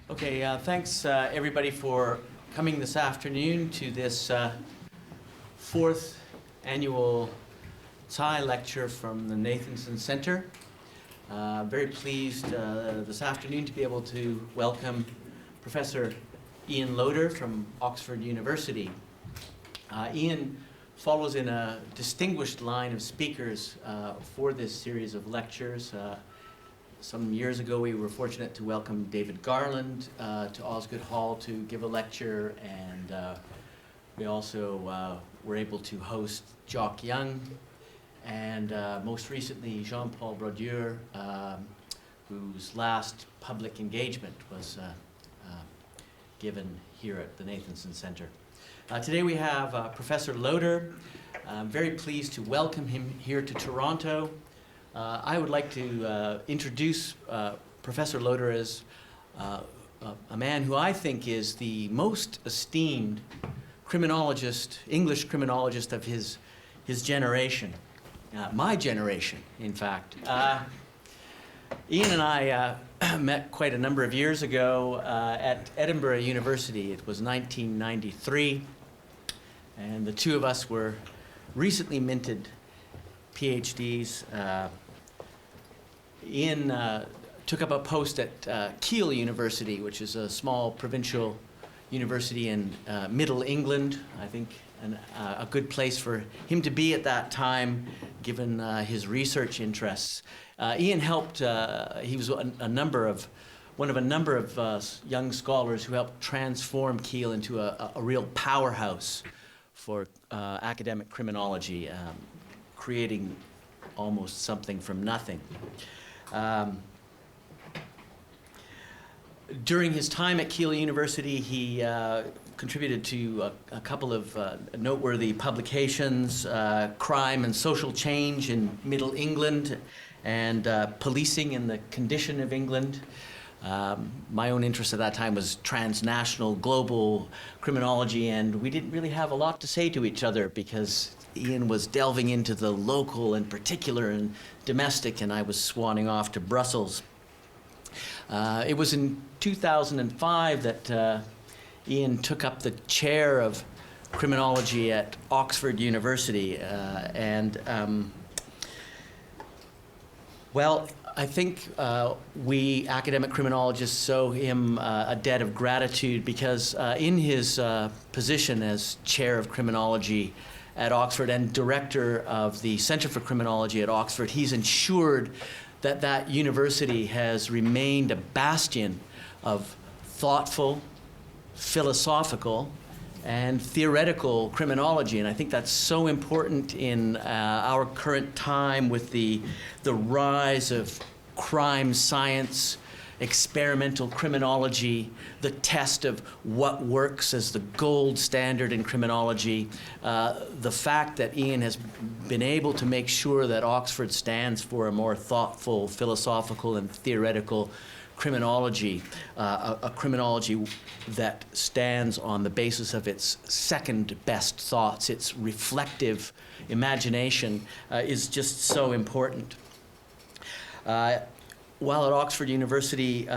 Okay, thanks everybody for coming this afternoon to this fourth annual Tsai lecture from the Nathanson Center. Very pleased this afternoon to be able to welcome Professor Ian Loader from Oxford University. Ian follows in a distinguished line of speakers for this series of lectures. Some years ago, we were fortunate to welcome David Garland to Osgoode Hall to give a lecture, and we also were able to host Jock Young, and most recently Jean-Paul Brodeur, whose last public engagement was given here at the Nathanson Center. Today we have Professor Loader. I'm very pleased to welcome him here to Toronto. I would like to introduce Professor Loader as a man who I think is the most esteemed criminologist, English criminologist of his generation, my generation, in fact. Ian and I met quite a number of years ago at Edinburgh University. It was 1993, and the two of us were recently minted PhDs. Ian took up a post at Keele University, which is a small provincial university in Middle England. I think a good place for him to be at that time, given his research interests. Ian helped, he was one of a number of young scholars who helped transform Keele into a real powerhouse for academic criminology, creating almost something from nothing. During his time at Keele University, he contributed to a couple of noteworthy publications, Crime and Social Change in Middle England and Policing and the Condition of England. My own interest at that time was transnational, global criminology, and we didn't really have a lot to say to each other because Ian was delving into the local and particular and domestic, and I was swanning off to Brussels. It was in 2005 that Ian took up the chair of criminology at Oxford University, well, I think we academic criminologists owe him a debt of gratitude because in his position as chair of criminology at Oxford and director of the Center for Criminology at Oxford, he's ensured that that university has remained a bastion of thoughtful, philosophical, and theoretical criminology. And I think that's so important in our current time with the rise of crime science, experimental criminology, the test of what works as the gold standard in criminology. The fact that Ian has been able to make sure that Oxford stands for a more thoughtful, philosophical, and theoretical criminology, a criminology that stands on the basis of its second best thoughts, its reflective imagination, is just so important. While at Oxford University,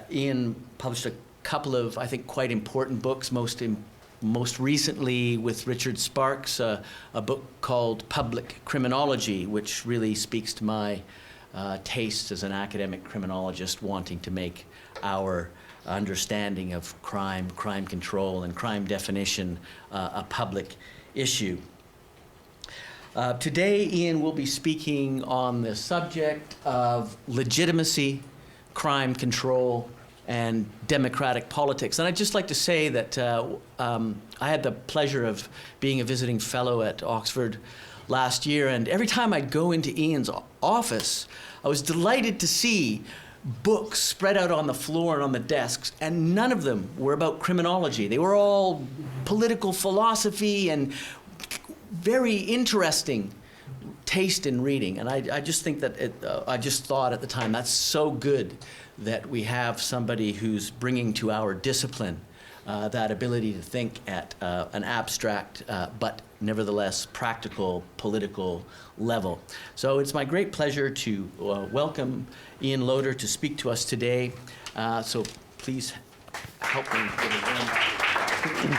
Ian published a couple of, I think, quite important books, most recently with Richard Sparks, a book called Public Criminology, which really speaks to my taste as an academic criminologist wanting to make our understanding of crime, crime control, and crime definition a public issue. Today, Ian will be speaking on the subject of legitimacy, crime control, and democratic politics. And I'd just like to say that I had the pleasure of being a visiting fellow at Oxford last year, and every time I'd go into Ian's office, I was delighted to see books spread out on the floor and on the desks, and none of them were about criminology. They were all political philosophy and very interesting taste in reading. And I just think that I just thought at the time, that's so good that we have somebody who's bringing to our discipline that ability to think at an abstract but nevertheless practical political level. So it's my great pleasure to welcome Ian Loader to speak to us today. So please help me get it in.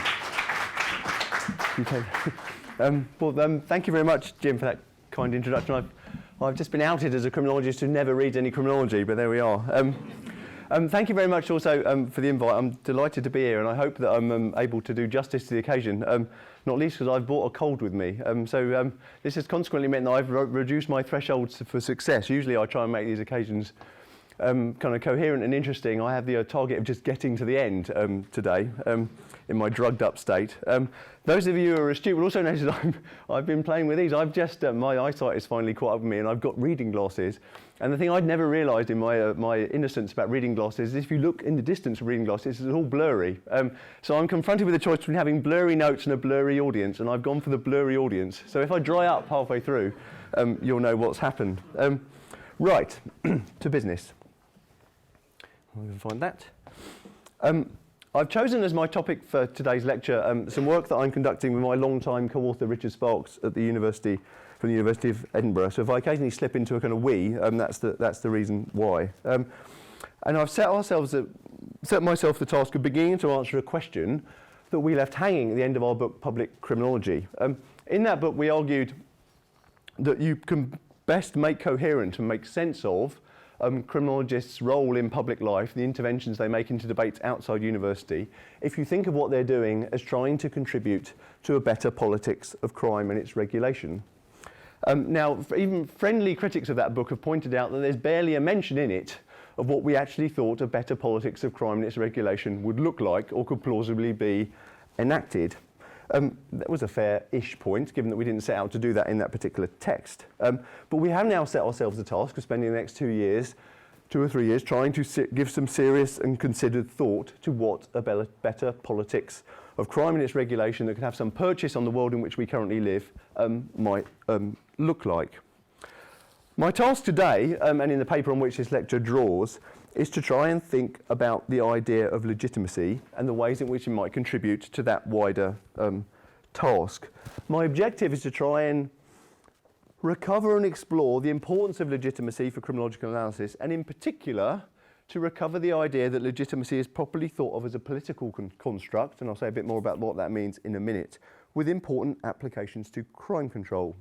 Okay. Thank you very much, Jim, for that kind introduction. I've just been outed as a criminologist who never reads any criminology, but there we are. Thank you very much also for the invite. I'm delighted to be here, and I hope that I'm able to do justice to the occasion, not least because I've brought a cold with me. This has consequently meant that I've reduced my thresholds for success. Usually I try and make these occasions kind of coherent and interesting. I have the target of just getting to the end today in my drugged up state. Those of you who are astute will also notice that I've been playing with these. I've just, my eyesight is finally caught up with me, and I've got reading glasses. And the thing I'd never realised in my innocence about reading glasses is if you look in the distance of reading glasses, it's all blurry. So I'm confronted with a choice between having blurry notes and a blurry audience, and I've gone for the blurry audience. So if I dry up halfway through, you'll know what's happened. Right, to business. I'm going to find that. I've chosen as my topic for today's lecture some work that I'm conducting with my long-time co-author Richard Sparks at the University of Edinburgh. So if I occasionally slip into a kind of we, that's the reason why. And I've set myself the task of beginning to answer a question that we left hanging at the end of our book, Public Criminology. In that book, we argued that you can best make coherent and make sense of criminologists' role in public life, the interventions they make into debates outside university, if you think of what they're doing as trying to contribute to a better politics of crime and its regulation. Now, even friendly critics of that book have pointed out that there's barely a mention in it of what we actually thought a better politics of crime and its regulation would look like or could plausibly be enacted. That was a fair-ish point, given that we didn't set out to do that in that particular text. But we have now set ourselves the task of spending the next 2 or 3 years, trying to give some serious and considered thought to what a better politics of crime and its regulation that could have some purchase on the world in which we currently live might look like. My task today, and in the paper on which this lecture draws, is to try and think about the idea of legitimacy and the ways in which it might contribute to that wider task. My objective is to try and recover and explore the importance of legitimacy for criminological analysis, and in particular, to recover the idea that legitimacy is properly thought of as a political construct, and I'll say a bit more about what that means in a minute, with important applications to crime control.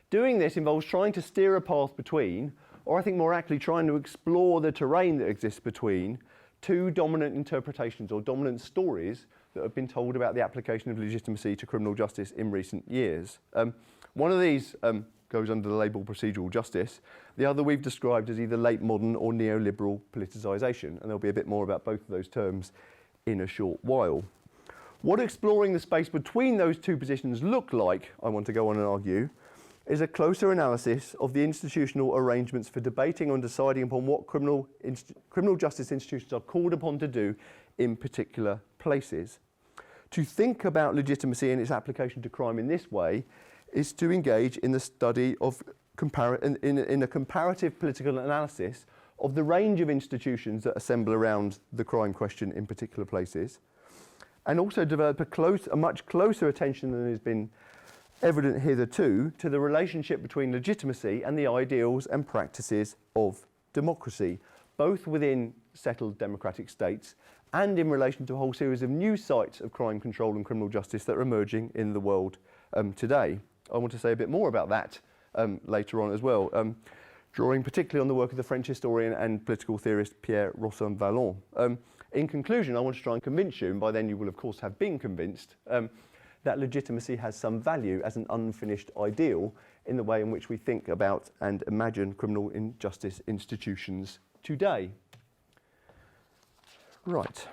Doing this involves trying to steer a path between, or I think more accurately trying to explore the terrain that exists between, two dominant interpretations or dominant stories that have been told about the application of legitimacy to criminal justice in recent years. One of these goes under the label procedural justice. The other we've described as either late modern or neoliberal politicization, and there'll be a bit more about both of those terms in a short while. What exploring the space between those two positions look like, I want to go on and argue, is a closer analysis of the institutional arrangements for debating and deciding upon what criminal justice institutions are called upon to do in particular places. To think about legitimacy and its application to crime in this way is to engage in the study of in a comparative political analysis of the range of institutions that assemble around the crime question in particular places, and also develop a much closer attention than has been evident hitherto to the relationship between legitimacy and the ideals and practices of democracy, both within settled democratic states and in relation to a whole series of new sites of crime control and criminal justice that are emerging in the world today. I want to say a bit more about that later on as well, drawing particularly on the work of the French historian and political theorist Pierre Rossin-Vallon. In conclusion, I want to try and convince you, and by then you will of course have been convinced, that legitimacy has some value as an unfinished ideal in the way in which we think about and imagine criminal justice institutions today. Right.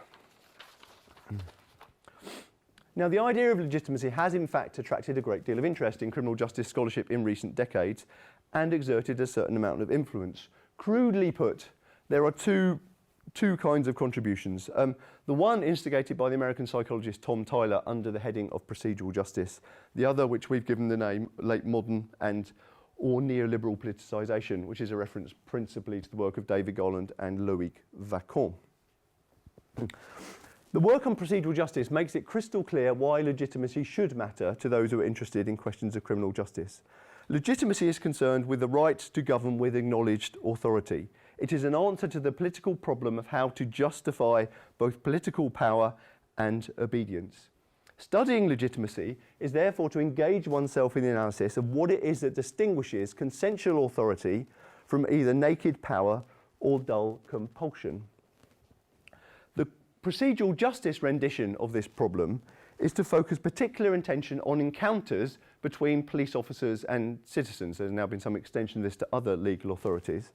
Now, the idea of legitimacy has in fact attracted a great deal of interest in criminal justice scholarship in recent decades and exerted a certain amount of influence. Crudely put, there are two kinds of contributions. The one instigated by the American psychologist Tom Tyler under the heading of procedural justice. The other, which we've given the name late modern or neoliberal politicization, which is a reference principally to the work of David Garland and Loïc Vacon. The work on procedural justice makes it crystal clear why legitimacy should matter to those who are interested in questions of criminal justice. Legitimacy is concerned with the right to govern with acknowledged authority. It is an answer to the political problem of how to justify both political power and obedience. Studying legitimacy is therefore to engage oneself in the analysis of what it is that distinguishes consensual authority from either naked power or dull compulsion. The procedural justice rendition of this problem is to focus particular attention on encounters between police officers and citizens. There's now been some extension of this to other legal authorities.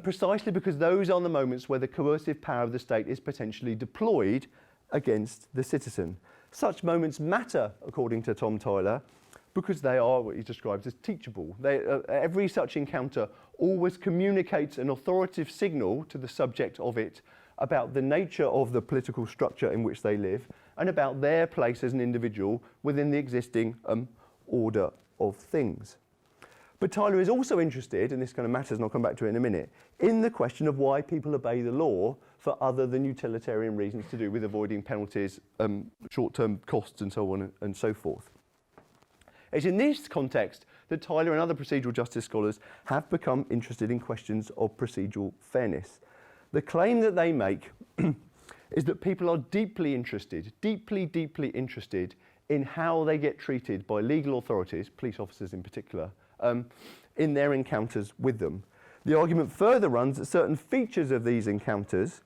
Precisely because those are the moments where the coercive power of the state is potentially deployed against the citizen. Such moments matter, according to Tom Tyler, because they are what he describes as teachable. Every such encounter always communicates an authoritative signal to the subject of it about the nature of the political structure in which they live and about their place as an individual within the existing order of things. But Tyler is also interested, and this kind of matters, and I'll come back to it in a minute, in the question of why people obey the law for other than utilitarian reasons to do with avoiding penalties, short-term costs, and so on and so forth. It's in this context that Tyler and other procedural justice scholars have become interested in questions of procedural fairness. The claim that they make is that people are deeply interested in how they get treated by legal authorities, police officers in particular, in their encounters with them. The argument further runs that certain features of these encounters,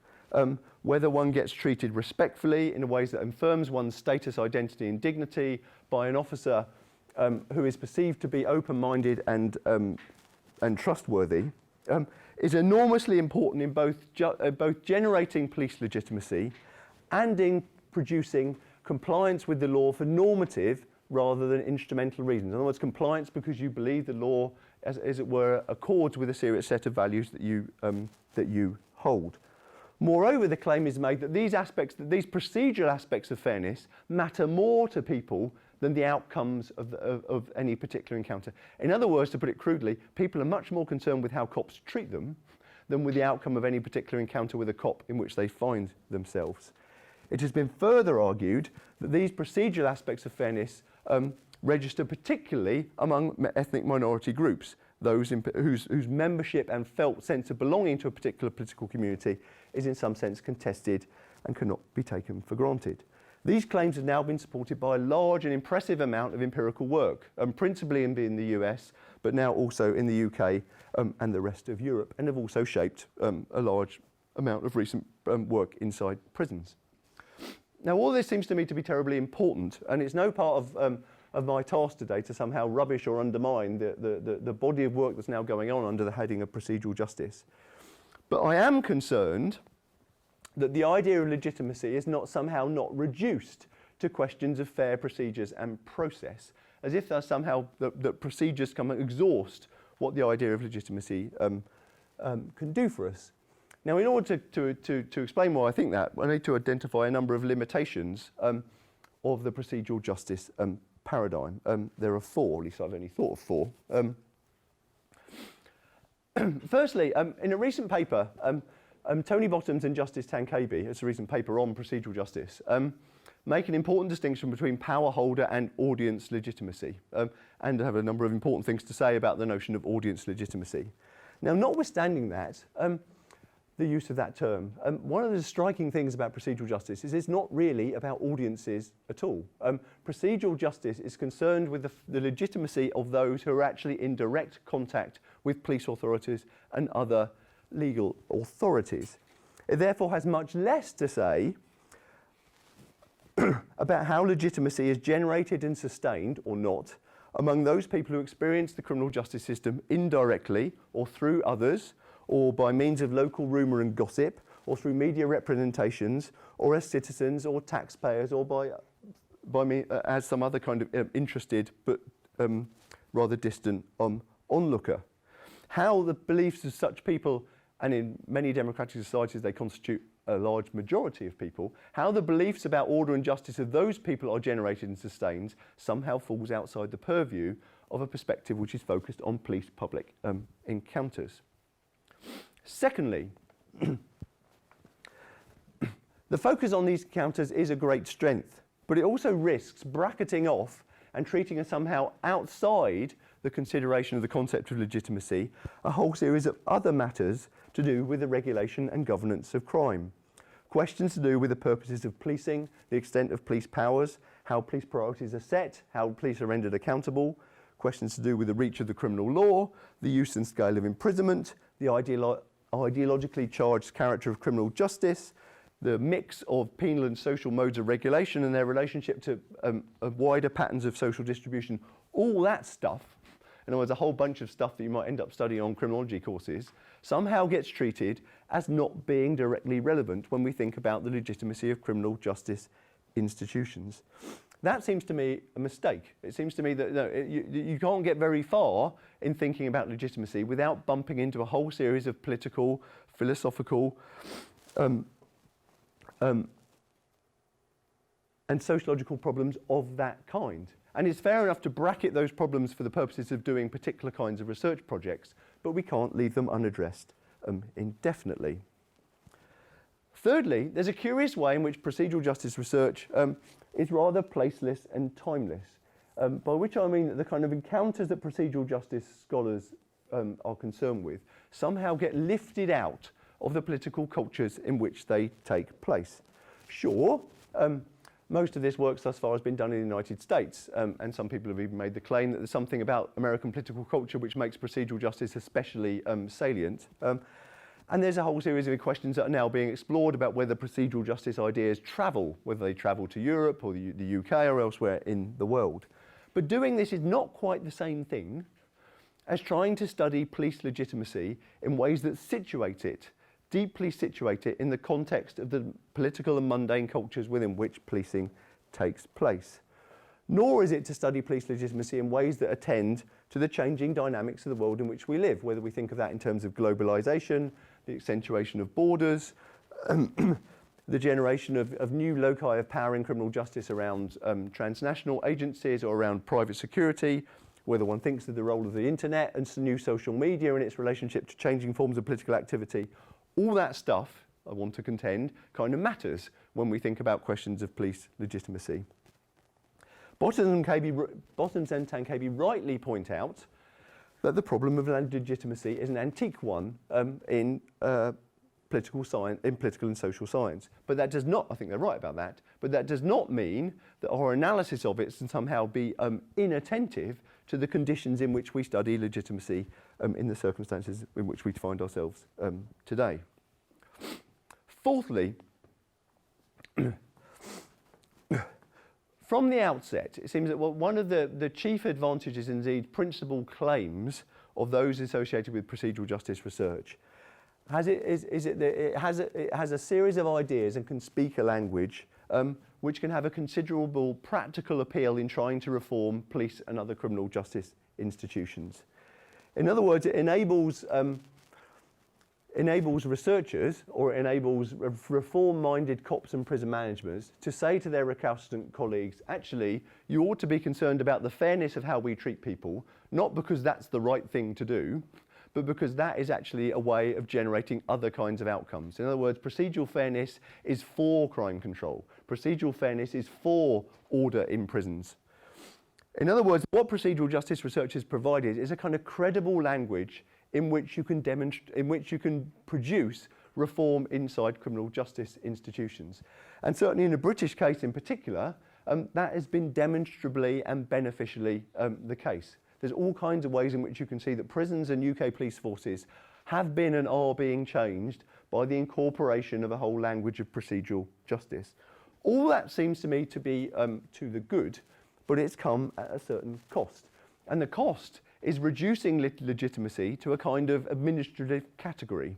whether one gets treated respectfully in ways that affirms one's status, identity and dignity by an officer who is perceived to be open-minded and trustworthy, is enormously important in both generating police legitimacy and in producing compliance with the law for normative rather than instrumental reasons. In other words, compliance because you believe the law, as it were, accords with a serious set of values that you hold. Moreover, the claim is made that these procedural aspects of fairness matter more to people than the outcomes of any particular encounter. In other words, to put it crudely, people are much more concerned with how cops treat them than with the outcome of any particular encounter with a cop in which they find themselves. It has been further argued that these procedural aspects of fairness register particularly among ethnic minority groups, those whose membership and felt sense of belonging to a particular political community is in some sense contested and cannot be taken for granted. These claims have now been supported by a large and impressive amount of empirical work, principally in the US, but now also in the UK and the rest of Europe, and have also shaped a large amount of recent work inside prisons. Now, all this seems to me to be terribly important, and it's no part of my task today to somehow rubbish or undermine the body of work that's now going on under the heading of procedural justice. But I am concerned that the idea of legitimacy is somehow not reduced to questions of fair procedures and process, as if there's somehow that procedures come and exhaust what the idea of legitimacy can do for us. Now, in order to explain why I think that, I need to identify a number of limitations of the procedural justice paradigm. There are four, at least I've only thought of four. Firstly, in a recent paper, Tony Bottoms and Justice Tankaby, it's a recent paper on procedural justice, make an important distinction between power holder and audience legitimacy, and have a number of important things to say about the notion of audience legitimacy. Now, notwithstanding that, the use of that term, one of the striking things about procedural justice is it's not really about audiences at all. Procedural justice is concerned with the legitimacy of those who are actually in direct contact with police authorities and other legal authorities. It therefore has much less to say about how legitimacy is generated and sustained, or not, among those people who experience the criminal justice system indirectly or through others, or by means of local rumour and gossip, or through media representations, or as citizens or taxpayers, or as some other kind of interested but rather distant onlooker. How the beliefs of such people, and in many democratic societies they constitute a large majority of people, how the beliefs about order and justice of those people are generated and sustained somehow falls outside the purview of a perspective which is focused on police-public encounters. Secondly, the focus on these encounters is a great strength, but it also risks bracketing off and treating us somehow outside the consideration of the concept of legitimacy a whole series of other matters to do with the regulation and governance of crime. Questions to do with the purposes of policing, the extent of police powers, how police priorities are set, how police are rendered accountable, questions to do with the reach of the criminal law, the use and scale of imprisonment, the ideologically charged character of criminal justice, the mix of penal and social modes of regulation and their relationship to wider patterns of social distribution, all that stuff, in other words, a whole bunch of stuff that you might end up studying on criminology courses, somehow gets treated as not being directly relevant when we think about the legitimacy of criminal justice institutions. That seems to me a mistake. It seems to me that you can't get very far in thinking about legitimacy without bumping into a whole series of political, philosophical, and sociological problems of that kind. And it's fair enough to bracket those problems for the purposes of doing particular kinds of research projects, but we can't leave them unaddressed indefinitely. Thirdly, there's a curious way in which procedural justice research is rather placeless and timeless, by which I mean that the kind of encounters that procedural justice scholars are concerned with somehow get lifted out of the political cultures in which they take place. Sure, most of this work thus far has been done in the United States, and some people have even made the claim that there's something about American political culture which makes procedural justice especially salient. And there's a whole series of questions that are now being explored about whether procedural justice ideas travel, whether they travel to Europe or the UK or elsewhere in the world. But doing this is not quite the same thing as trying to study police legitimacy in ways that deeply situate it in the context of the political and mundane cultures within which policing takes place. Nor is it to study police legitimacy in ways that attend to the changing dynamics of the world in which we live, whether we think of that in terms of globalization, the accentuation of borders, the generation of new loci of power in criminal justice around transnational agencies or around private security, whether one thinks of the role of the internet and new social media and its relationship to changing forms of political activity. All that stuff, I want to contend, kind of matters when we think about questions of police legitimacy. Bottoms and Tankebe rightly point out that the problem of legitimacy is an antique one in political science, in political and social science. But that does not, I think they're right about that, but that does not mean that our analysis of it can somehow be inattentive to the conditions in which we study legitimacy in the circumstances in which we find ourselves today. Fourthly, from the outset, it seems that one of the chief advantages, indeed principal claims, of those associated with procedural justice research it has a series of ideas and can speak a language which can have a considerable practical appeal in trying to reform police and other criminal justice institutions. In other words, it enables researchers, or it enables reform-minded cops and prison managers to say to their recalcitrant colleagues, actually, you ought to be concerned about the fairness of how we treat people, not because that's the right thing to do, but because that is actually a way of generating other kinds of outcomes. In other words, procedural fairness is for crime control. Procedural fairness is for order in prisons. In other words, what procedural justice research has provided is a kind of credible language in which you can produce reform inside criminal justice institutions. And certainly in the British case in particular, that has been demonstrably and beneficially the case. There's all kinds of ways in which you can see that prisons and UK police forces have been and are being changed by the incorporation of a whole language of procedural justice. All that seems to me to be to the good, but it's come at a certain cost. And the cost is reducing legitimacy to a kind of administrative category,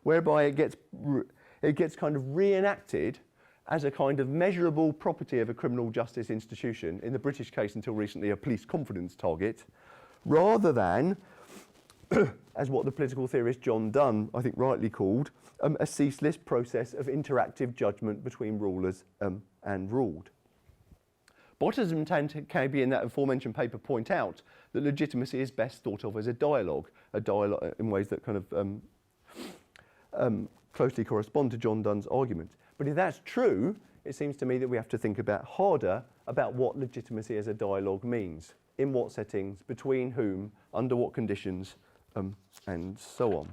whereby it gets kind of reenacted as a kind of measurable property of a criminal justice institution, in the British case until recently a police confidence target, rather than, as what the political theorist John Donne, I think rightly called, a ceaseless process of interactive judgment between rulers and ruled. Bottoms and Tankebe in that aforementioned paper point out that legitimacy is best thought of as a dialogue in ways that kind of closely correspond to John Donne's argument. But if that's true, it seems to me that we have to think harder about what legitimacy as a dialogue means. in what settings, between whom, under what conditions, and so on.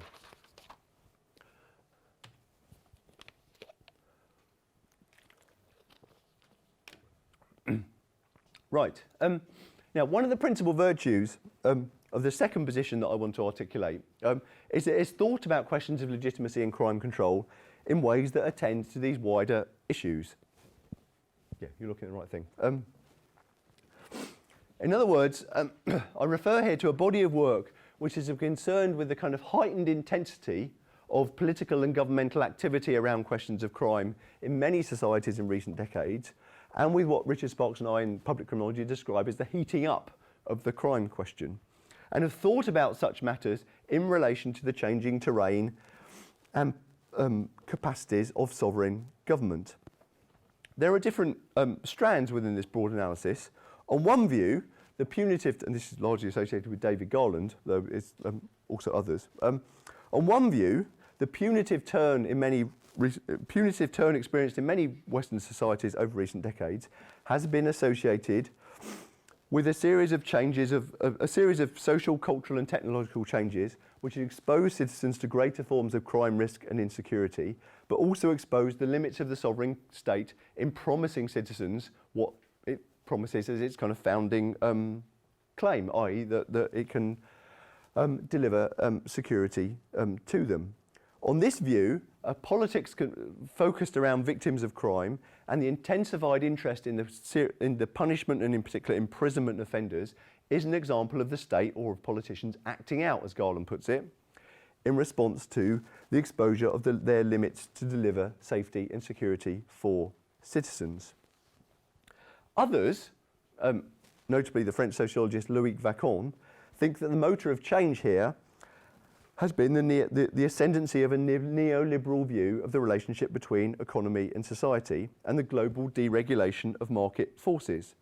Right. Now, one of the principal virtues of the second position that I want to articulate is that it's thought about questions of legitimacy and crime control in ways that attend to these wider issues. Yeah, you're looking at the right thing. In other words, I refer here to a body of work which is concerned with the kind of heightened intensity of political and governmental activity around questions of crime in many societies in recent decades, and with what Richard Sparks and I in public criminology describe as the heating up of the crime question, and have thought about such matters in relation to the changing terrain and capacities of sovereign government. There are different strands within this broad analysis. On one view, the punitive, and this is largely associated with David Garland, though it's also others. On one view, the punitive turn experienced in many Western societies over recent decades has been associated with a series of changes a series of social, cultural, and technological changes which expose citizens to greater forms of crime risk and insecurity, but also expose the limits of the sovereign state in promising citizens what it promises as its kind of founding claim, i.e. that it can deliver security to them. On this view, politics focused around victims of crime and the intensified interest in the punishment and in particular imprisonment of offenders is an example of the state or of politicians acting out, as Garland puts it, in response to the exposure of their limits to deliver safety and security for citizens. Others, notably the French sociologist Loïc Vacon, think that the motor of change here has been the ascendancy of a neoliberal view of the relationship between economy and society and the global deregulation of market forces.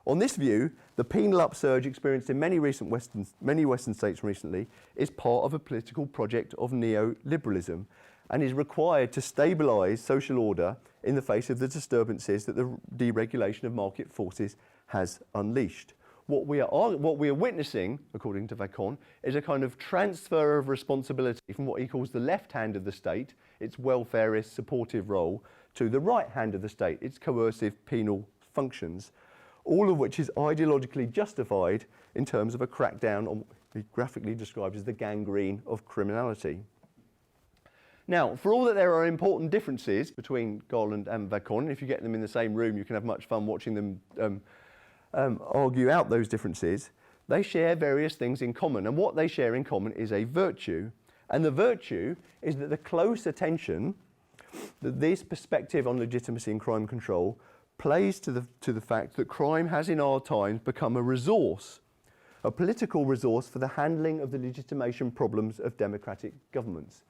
On this view, the penal upsurge experienced in many Western states recently is part of a political project of neoliberalism and is required to stabilise social order in the face of the disturbances that the deregulation of market forces has unleashed. What we are witnessing, according to Vacon, is a kind of transfer of responsibility from what he calls the left hand of the state, its welfarist supportive role, to the right hand of the state, its coercive penal functions, all of which is ideologically justified in terms of a crackdown on what he graphically describes as the gangrene of criminality. Now, for all that there are important differences between Garland and Vacon, and if you get them in the same room, you can have much fun watching them argue out those differences, they share various things in common. And what they share in common is a virtue. And the virtue is that the close attention that this perspective on legitimacy and crime control plays to the fact that crime has in our times become a resource, a political resource for the handling of the legitimation problems of democratic governments.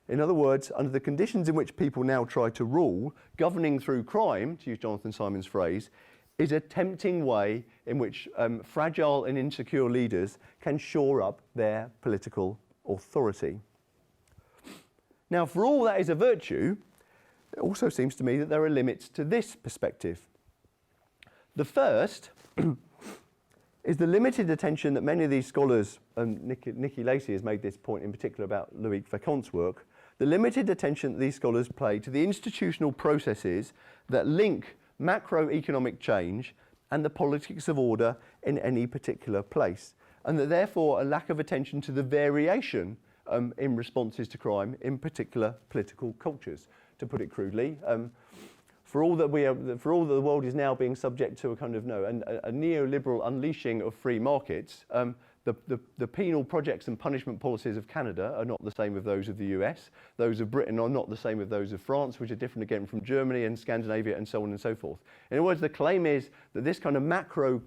In other words, under the conditions in which people now try to rule, governing through crime, to use Jonathan Simon's phrase, is a tempting way in which fragile and insecure leaders can shore up their political authority. Now, for all that is a virtue, it also seems to me that there are limits to this perspective. The first is the limited attention that many of these scholars, and Nikki Lacey has made this point in particular about Loïc Vacon's work, the limited attention that these scholars pay to the institutional processes that link macroeconomic change and the politics of order in any particular place, and that therefore a lack of attention to the variation in responses to crime in particular political cultures. To put it crudely, for all that the world is now being subject to a kind of a neoliberal unleashing of free markets, the penal projects and punishment policies of Canada are not the same as those of the US. Those of Britain are not the same as those of France, which are different again from Germany and Scandinavia and so on and so forth. In other words, the claim is that this kind of macro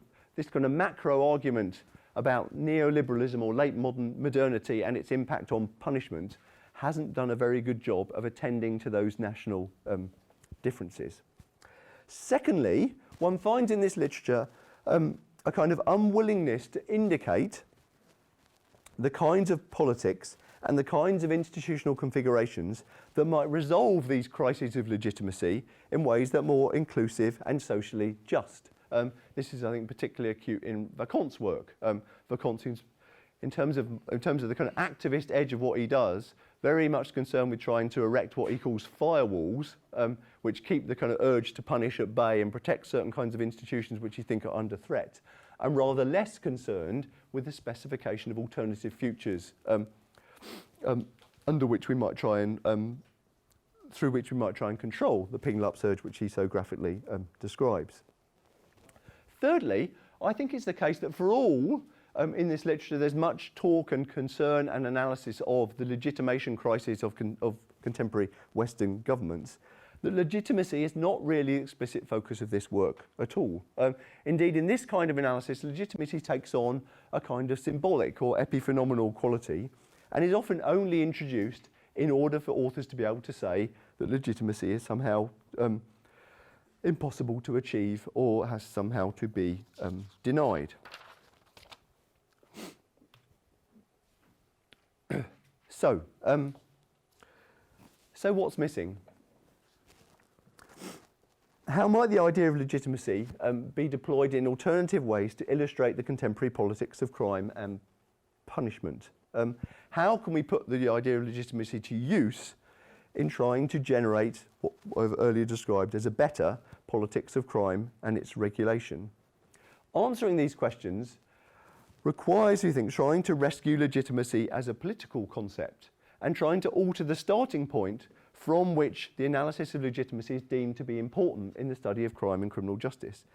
argument about neoliberalism or late modernity and its impact on punishment hasn't done a very good job of attending to those national differences. Secondly, one finds in this literature a kind of unwillingness to indicate the kinds of politics and the kinds of institutional configurations that might resolve these crises of legitimacy in ways that are more inclusive and socially just. This is, I think, particularly acute in Vacance's work. Vacance, in terms of the kind of activist edge of what he does, very much concerned with trying to erect what he calls firewalls, which keep the kind of urge to punish at bay and protect certain kinds of institutions which you think are under threat, and rather less concerned with the specification of alternative futures under which we might try and through which we might try and control the penal upsurge which he so graphically describes. Thirdly, I think it's the case that for all in this literature there's much talk and concern and analysis of the legitimation crisis of contemporary Western governments. That legitimacy is not really the explicit focus of this work at all. Indeed, in this kind of analysis, legitimacy takes on a kind of symbolic or epiphenomenal quality and is often only introduced in order for authors to be able to say that legitimacy is somehow impossible to achieve or has somehow to be denied. So what's missing? How might the idea of legitimacy be deployed in alternative ways to illustrate the contemporary politics of crime and punishment? How can we put the idea of legitimacy to use in trying to generate what I've earlier described as a better politics of crime and its regulation? Answering these questions requires, we think, trying to rescue legitimacy as a political concept and trying to alter the starting point from which the analysis of legitimacy is deemed to be important in the study of crime and criminal justice.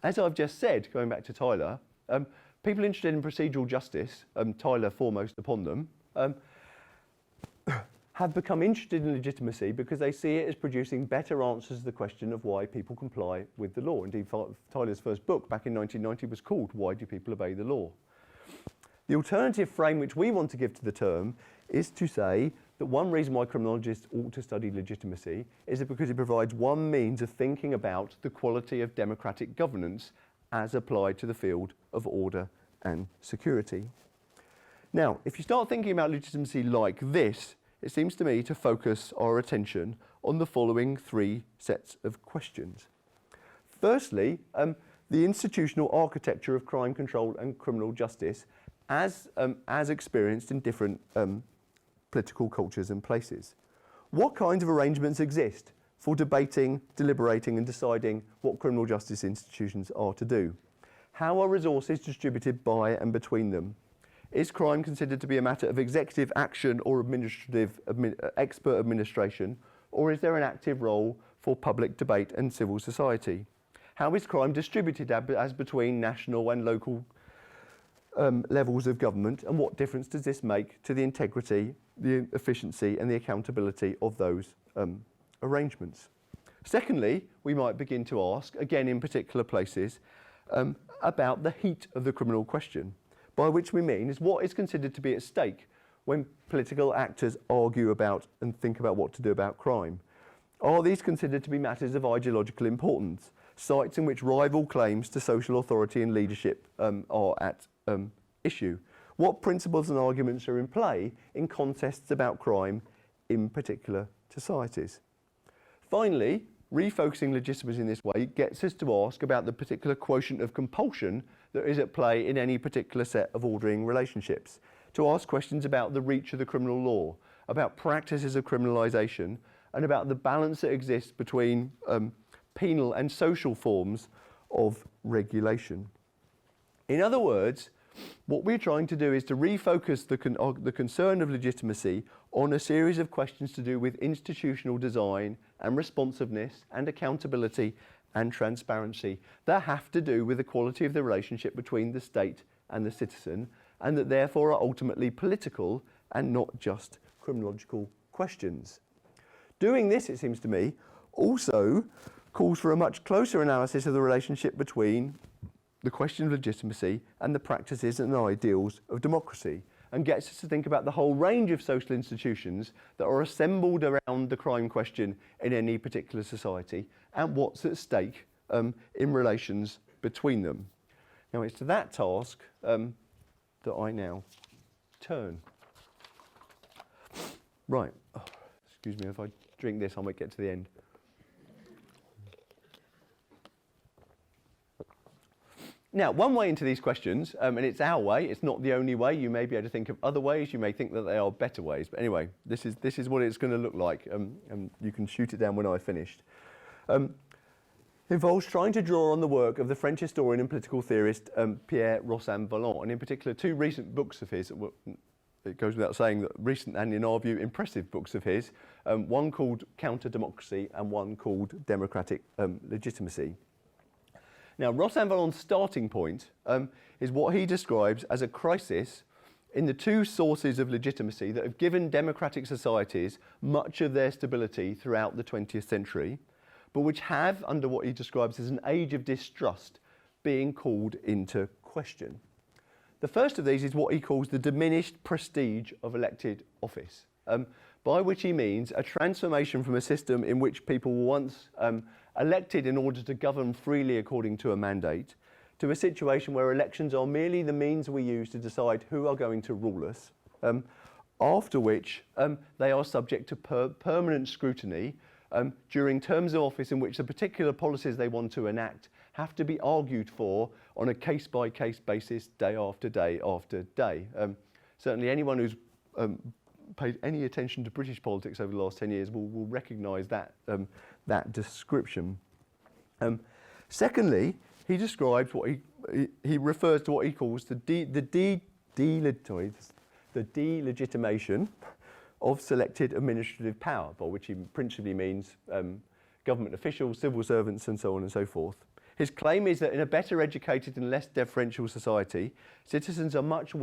As I've just said, going back to Tyler, people interested in procedural justice, Tyler foremost upon them, have become interested in legitimacy because they see it as producing better answers to the question of why people comply with the law. Indeed, Tyler's first book back in 1990 was called Why Do People Obey the Law? The alternative frame which we want to give to the term is to say that one reason why criminologists ought to study legitimacy is because it provides one means of thinking about the quality of democratic governance as applied to the field of order and security. Now, if you start thinking about legitimacy like this, it seems to me to focus our attention on the following three sets of questions. Firstly, the institutional architecture of crime control and criminal justice as experienced in different political cultures and places. What kinds of arrangements exist for debating, deliberating and deciding what criminal justice institutions are to do? How are resources distributed by and between them? Is crime considered to be a matter of executive action or administrative expert administration, or is there an active role for public debate and civil society? How is crime distributed as between national and local levels of government, and what difference does this make to the integrity, the efficiency and the accountability of those arrangements? Secondly, we might begin to ask, again in particular places, about the heat of the criminal question, by which we mean is what is considered to be at stake when political actors argue about and think about what to do about crime. Are these considered to be matters of ideological importance, sites in which rival claims to social authority and leadership are at issue? What principles and arguments are in play in contests about crime in particular societies? Finally, refocusing legitimacy in this way gets us to ask about the particular quotient of compulsion that is at play in any particular set of ordering relationships, to ask questions about the reach of the criminal law, about practices of criminalisation, and about the balance that exists between penal and social forms of regulation. In other words, what we're trying to do is to refocus the concern of legitimacy on a series of questions to do with institutional design and responsiveness and accountability and transparency that have to do with the quality of the relationship between the state and the citizen, and that therefore are ultimately political and not just criminological questions. Doing this, it seems to me, also calls for a much closer analysis of the relationship between the question of legitimacy and the practices and ideals of democracy, and gets us to think about the whole range of social institutions that are assembled around the crime question in any particular society and what's at stake in relations between them. Now, it's to that task that I now turn. Right. Oh, excuse me, if I drink this, I might get to the end. Now, one way into these questions, and it's our way, it's not the only way, you may be able to think of other ways, you may think that they are better ways, but anyway, this is what it's going to look like, and you can shoot it down when I've finished. Involves trying to draw on the work of the French historian and political theorist Pierre Rossan-Vallant, and in particular two recent books of his, it goes without saying that recent and in our view impressive books of his, one called Counter-Democracy and one called Democratic Legitimacy. Now, Rossan-Vallant's starting point is what he describes as a crisis in the two sources of legitimacy that have given democratic societies much of their stability throughout the 20th century, but which have, under what he describes as an age of distrust, being called into question. The first of these is what he calls the diminished prestige of elected office, by which he means a transformation from a system in which people were once elected in order to govern freely according to a mandate, to a situation where elections are merely the means we use to decide who are going to rule us, after which they are subject to permanent scrutiny during terms of office in which the particular policies they want to enact have to be argued for on a case-by-case basis, day after day after day. Certainly anyone who's paid any attention to British politics over the last 10 years will recognise that, that description. Secondly, he describes what he refers to what he calls the delegitimation of selected administrative power, by which he principally means government officials, civil servants, and so on and so forth. His claim is that in a better educated and less deferential society, citizens are much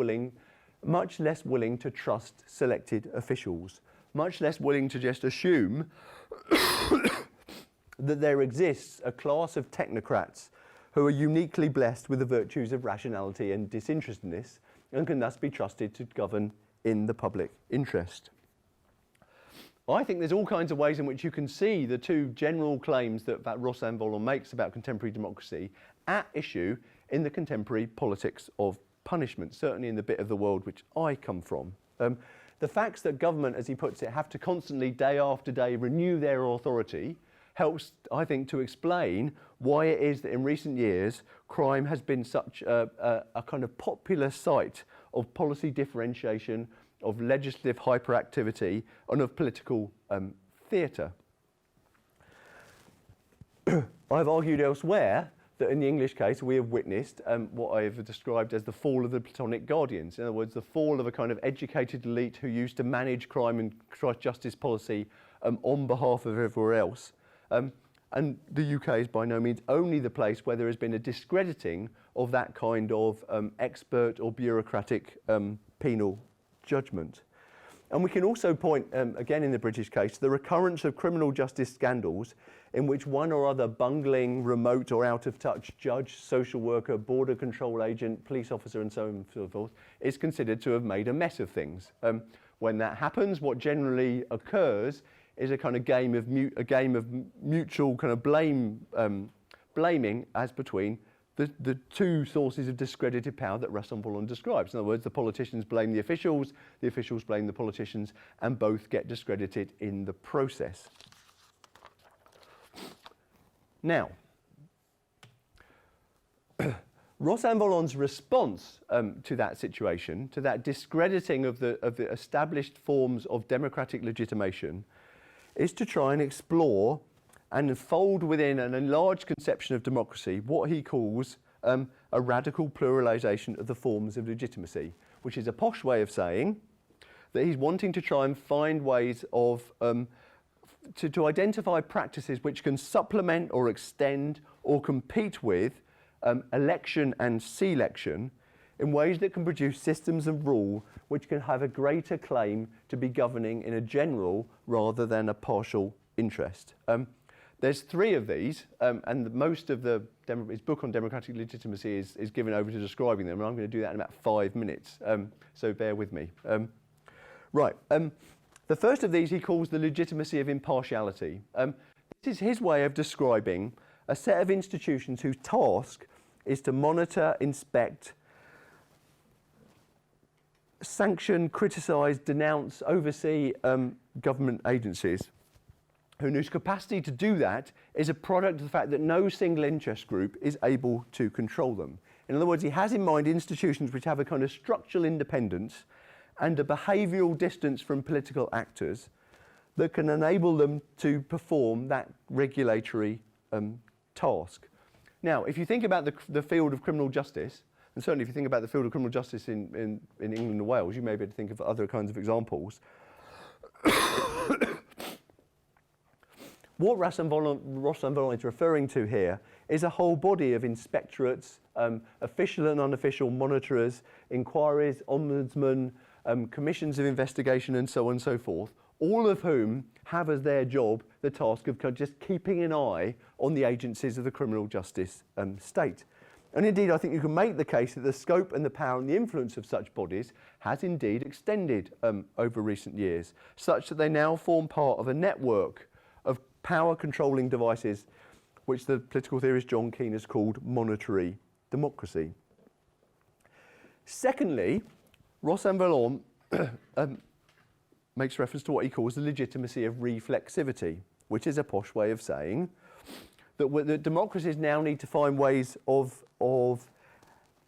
less willing to trust selected officials, much less willing to just assume that there exists a class of technocrats who are uniquely blessed with the virtues of rationality and disinterestedness and can thus be trusted to govern in the public interest. I think there's all kinds of ways in which you can see the two general claims that Rossan-Vallant makes about contemporary democracy at issue in the contemporary politics of punishment, certainly in the bit of the world which I come from. The facts that government, as he puts it, have to constantly, day after day, renew their authority helps, I think, to explain why it is that in recent years crime has been such a kind of popular site of policy differentiation, of legislative hyperactivity, and of political theatre. I've argued elsewhere that in the English case we have witnessed what I have described as the fall of the Platonic guardians. In other words, the fall of a kind of educated elite who used to manage crime and justice policy on behalf of everywhere else. And the UK is by no means only the place where there has been a discrediting of that kind of expert or bureaucratic penal judgment. And we can also point, again in the British case, to the recurrence of criminal justice scandals in which one or other bungling, remote or out-of-touch judge, social worker, border control agent, police officer and so on and so forth is considered to have made a mess of things. When that happens, what generally occurs is a kind of game of mutual kind of blaming as between the two sources of discredited power that Rossan-Vallant describes. In other words, the politicians blame the officials blame the politicians, and both get discredited in the process. Now, Rossan-Vallant's response to that situation, to that discrediting of the established forms of democratic legitimation, is to try and explore and unfold within an enlarged conception of democracy what he calls a radical pluralisation of the forms of legitimacy, which is a posh way of saying that he's wanting to try and find ways of to identify practices which can supplement or extend or compete with election and selection in ways that can produce systems of rule which can have a greater claim to be governing in a general rather than a partial interest. There's three of these, and most of his book on democratic legitimacy is given over to describing them, and I'm going to do that in about 5 minutes, so bear with me. The first of these he calls the legitimacy of impartiality. This is his way of describing a set of institutions whose task is to monitor, inspect, sanction, criticise, denounce, oversee government agencies, whose capacity to do that is a product of the fact that no single interest group is able to control them. In other words, he has in mind institutions which have a kind of structural independence and a behavioural distance from political actors that can enable them to perform that regulatory task. Now, if you think about the field of criminal justice, and certainly if you think about the field of criminal justice in England and Wales, you may be able to think of other kinds of examples. What Ross-en-Volon is referring to here is a whole body of inspectorates, official and unofficial monitorers, inquiries, ombudsmen, commissions of investigation, and so on and so forth, all of whom have as their job the task of just keeping an eye on the agencies of the criminal justice state. And indeed, I think you can make the case that the scope and the power and the influence of such bodies has indeed extended over recent years, such that they now form part of a network of power-controlling devices, which the political theorist John Keane has called monitory democracy. Secondly, Ross-en-Volon makes reference to what he calls the legitimacy of reflexivity, which is a posh way of saying that democracies now need to find ways of,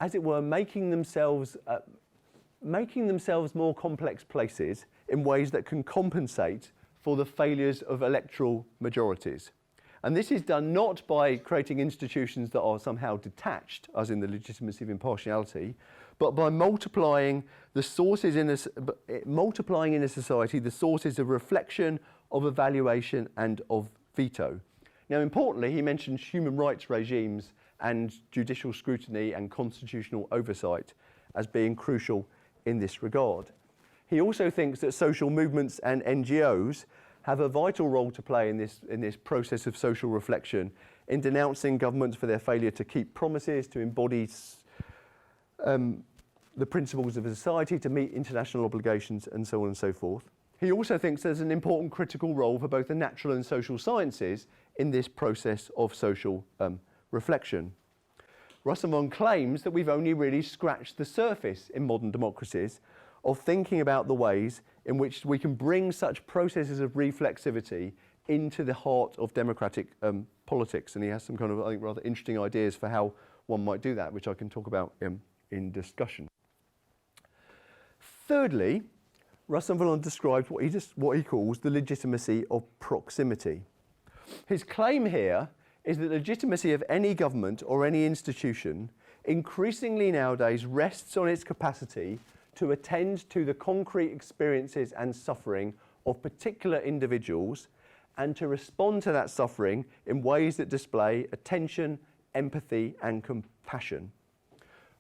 as it were, making themselves more complex places in ways that can compensate for the failures of electoral majorities. And this is done not by creating institutions that are somehow detached, as in the legitimacy of impartiality, but by multiplying the sources in a society the sources of reflection, of evaluation, and of veto. Now, importantly, he mentions human rights regimes and judicial scrutiny and constitutional oversight as being crucial in this regard. He also thinks that social movements and NGOs have a vital role to play in this process of social reflection, in denouncing governments for their failure to keep promises, to embody the principles of a society, to meet international obligations, and so on and so forth. He also thinks there's an important critical role for both the natural and social sciences in this process of social reflection. Ross-en-Volon claims that we've only really scratched the surface in modern democracies of thinking about the ways in which we can bring such processes of reflexivity into the heart of democratic politics. And he has some kind of, I think, rather interesting ideas for how one might do that, which I can talk about in discussion. Thirdly, Ross-en-Volon describes what he calls the legitimacy of proximity. His claim here is that the legitimacy of any government or any institution increasingly nowadays rests on its capacity to attend to the concrete experiences and suffering of particular individuals and to respond to that suffering in ways that display attention, empathy, and compassion.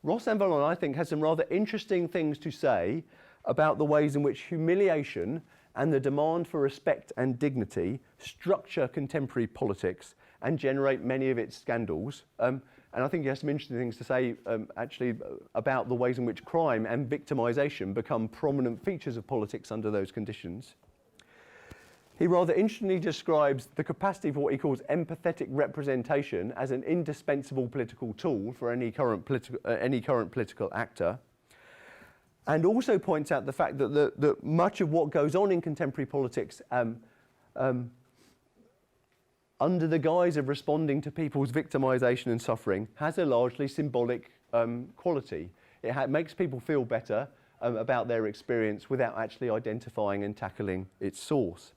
Ross-en-Volon, I think, has some rather interesting things to say about the ways in which humiliation and the demand for respect and dignity structure contemporary politics and generate many of its scandals. And I think he has some interesting things to say, actually, about the ways in which crime and victimisation become prominent features of politics under those conditions. He rather interestingly describes the capacity for what he calls empathetic representation as an indispensable political tool for any current political actor, and also points out the fact that much of what goes on in contemporary politics under the guise of responding to people's victimisation and suffering has a largely symbolic quality. It makes people feel better about their experience without actually identifying and tackling its source.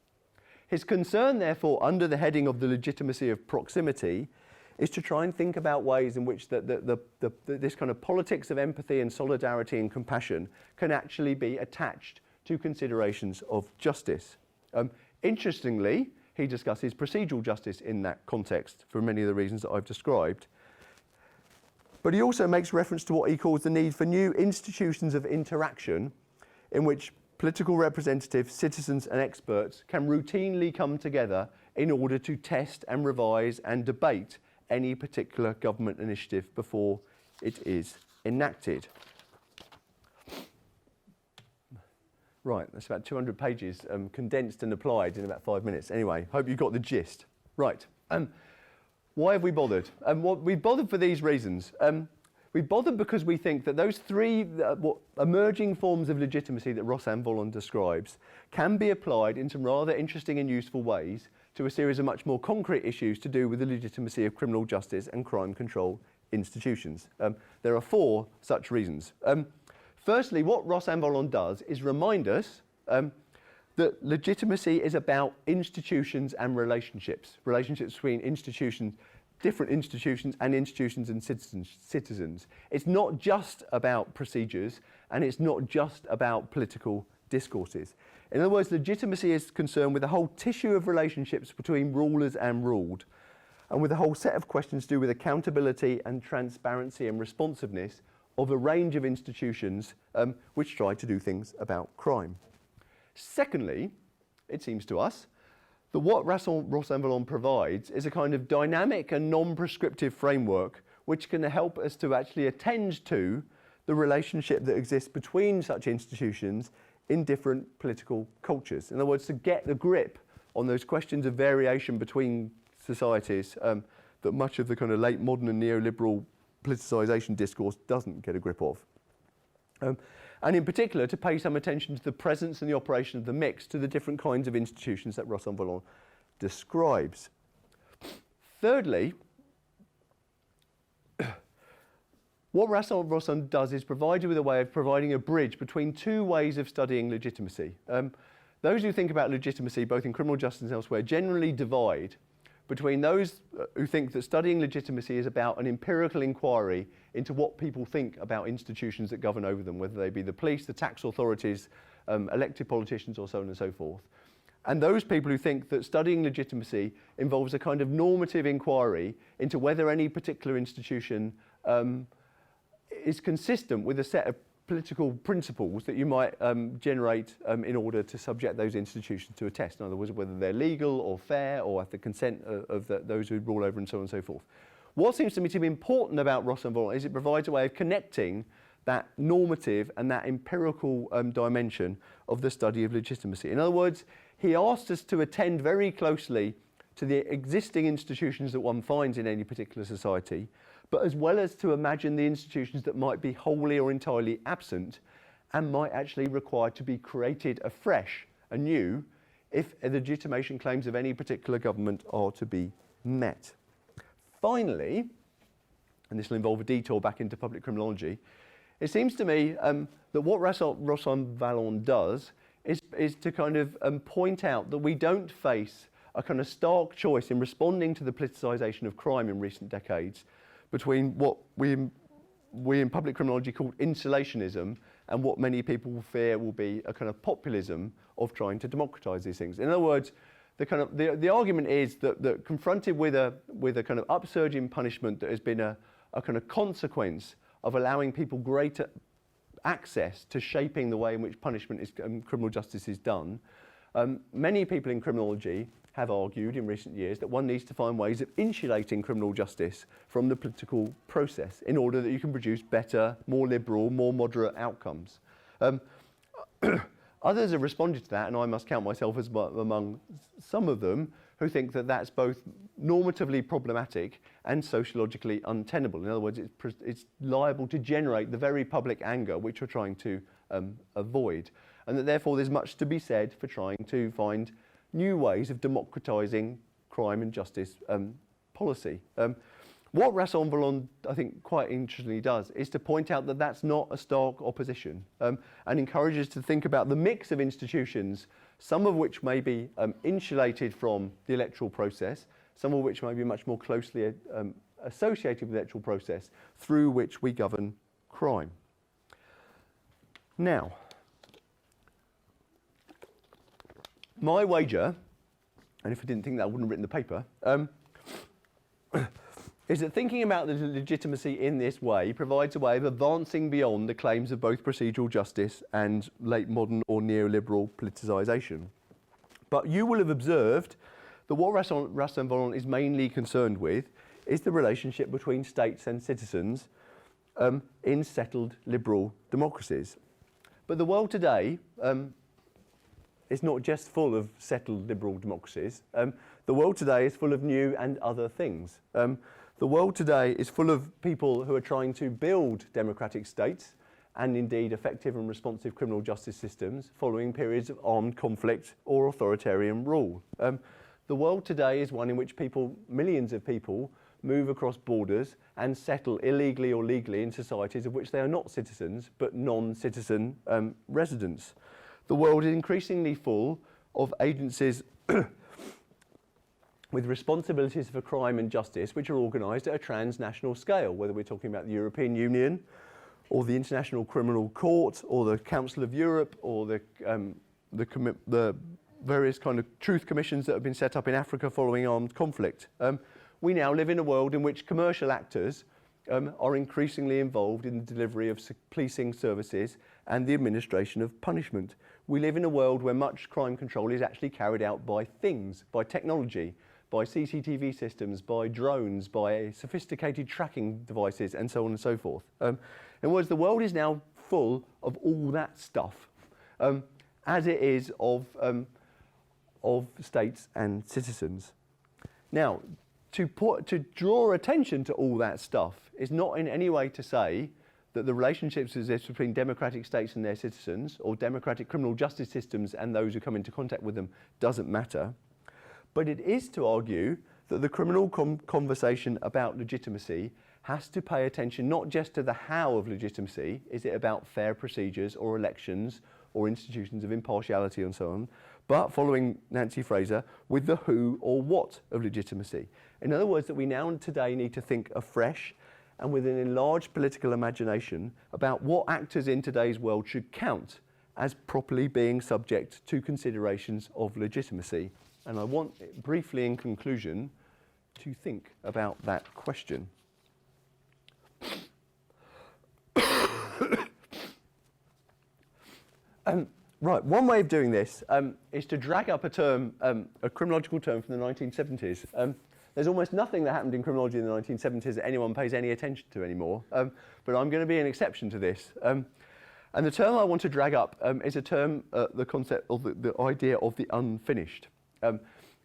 His concern, therefore, under the heading of the legitimacy of proximity, is to try and think about ways in which this kind of politics of empathy and solidarity and compassion can actually be attached to considerations of justice. Interestingly, he discusses procedural justice in that context for many of the reasons that I've described. But he also makes reference to what he calls the need for new institutions of interaction in which political representatives, citizens and experts can routinely come together in order to test and revise and debate any particular government initiative before it is enacted. Right, that's about 200 pages condensed and applied in about 5 minutes. Anyway, hope you got the gist. Right, why have we bothered? We bothered for these reasons. We bothered because we think that those three emerging forms of legitimacy that Ross-en-Volon describes can be applied in some rather interesting and useful ways to a series of much more concrete issues to do with the legitimacy of criminal justice and crime control institutions. There are 4 such reasons. Firstly, what Ross and Volon does is remind us that legitimacy is about institutions and relationships between institutions, different institutions and citizens. It's not just about procedures, and it's not just about political discourses. In other words, legitimacy is concerned with the whole tissue of relationships between rulers and ruled, and with a whole set of questions to do with accountability and transparency and responsiveness of a range of institutions which try to do things about crime. Secondly, it seems to us that what Ross and Volon provides is a kind of dynamic and non-prescriptive framework which can help us to actually attend to the relationship that exists between such institutions in different political cultures. In other words, to get the grip on those questions of variation between societies that much of the kind of late modern and neoliberal politicization discourse doesn't get a grip of. And in particular, to pay some attention to the presence and the operation of the mix to the different kinds of institutions that Ross and Volon describes. Thirdly, what Rasson does is provide you with a way of providing a bridge between 2 ways of studying legitimacy. Those who think about legitimacy, both in criminal justice and elsewhere, generally divide between those who think that studying legitimacy is about an empirical inquiry into what people think about institutions that govern over them, whether they be the police, the tax authorities, elected politicians, or so on and so forth. And those people who think that studying legitimacy involves a kind of normative inquiry into whether any particular institution is consistent with a set of political principles that you might generate in order to subject those institutions to a test. In other words, whether they're legal or fair or at the consent of those who rule over and so on and so forth. What seems to me to be important about Ross and Volon is it provides a way of connecting that normative and that empirical dimension of the study of legitimacy. In other words, he asked us to attend very closely to the existing institutions that one finds in any particular society, but as well as to imagine the institutions that might be wholly or entirely absent and might actually require to be created afresh, anew, if the legitimation claims of any particular government are to be met. Finally, and this will involve a detour back into public criminology, it seems to me that what Ross and Volon does is to kind of point out that we don't face a kind of stark choice in responding to the politicisation of crime in recent decades between what we in public criminology call insulationism and what many people fear will be a kind of populism of trying to democratise these things. In other words, the argument is that confronted with a kind of upsurge in punishment that has been a kind of consequence of allowing people greater access to shaping the way in which punishment is criminal justice is done, many people in criminology have argued in recent years that one needs to find ways of insulating criminal justice from the political process in order that you can produce better, more liberal, more moderate outcomes. Others have responded to that, and I must count myself as among some of them, who think that that's both normatively problematic and sociologically untenable. In other words, it's liable to generate the very public anger which we're trying to avoid, and that therefore there's much to be said for trying to find new ways of democratising crime and justice policy. What Ross and Volon, I think, quite interestingly does is to point out that that's not a stark opposition and encourages to think about the mix of institutions, some of which may be insulated from the electoral process, some of which may be much more closely associated with the electoral process through which we govern crime. Now, my wager, and if I didn't think that, I wouldn't have written the paper, is that thinking about the legitimacy in this way provides a way of advancing beyond the claims of both procedural justice and late modern or neoliberal politicisation. But you will have observed that what Ross and Volon is mainly concerned with is the relationship between states and citizens in settled liberal democracies. But the world today is not just full of settled liberal democracies. The world today is full of new and other things. The world today is full of people who are trying to build democratic states and indeed effective and responsive criminal justice systems following periods of armed conflict or authoritarian rule. The world today is one in which people, millions of people, move across borders and settle illegally or legally in societies of which they are not citizens, but non-citizen residents. The world is increasingly full of agencies with responsibilities for crime and justice, which are organised at a transnational scale, whether we're talking about the European Union, or the International Criminal Court, or the Council of Europe, or the various kind of truth commissions that have been set up in Africa following armed conflict. We now live in a world in which commercial actors are increasingly involved in the delivery of policing services and the administration of punishment. We live in a world where much crime control is actually carried out by things, by technology, by CCTV systems, by drones, by sophisticated tracking devices, and so on and so forth. In other words, the world is now full of all that stuff, as it is of states and citizens. Now, to draw attention to all that stuff is not in any way to say that the relationships exist between democratic states and their citizens, or democratic criminal justice systems and those who come into contact with them doesn't matter. But it is to argue that the criminal conversation about legitimacy has to pay attention not just to the how of legitimacy, is it about fair procedures or elections or institutions of impartiality and so on, but following Nancy Fraser, with the who or what of legitimacy. In other words, that we now today need to think afresh and with an enlarged political imagination about what actors in today's world should count as properly being subject to considerations of legitimacy. And I want, briefly in conclusion, to think about that question. Right, one way of doing this is to drag up a term, a criminological term from the 1970s. There's almost nothing that happened in criminology in the 1970s that anyone pays any attention to anymore, but I'm going to be an exception to this. And the term I want to drag up is a term, the concept of the idea of the unfinished.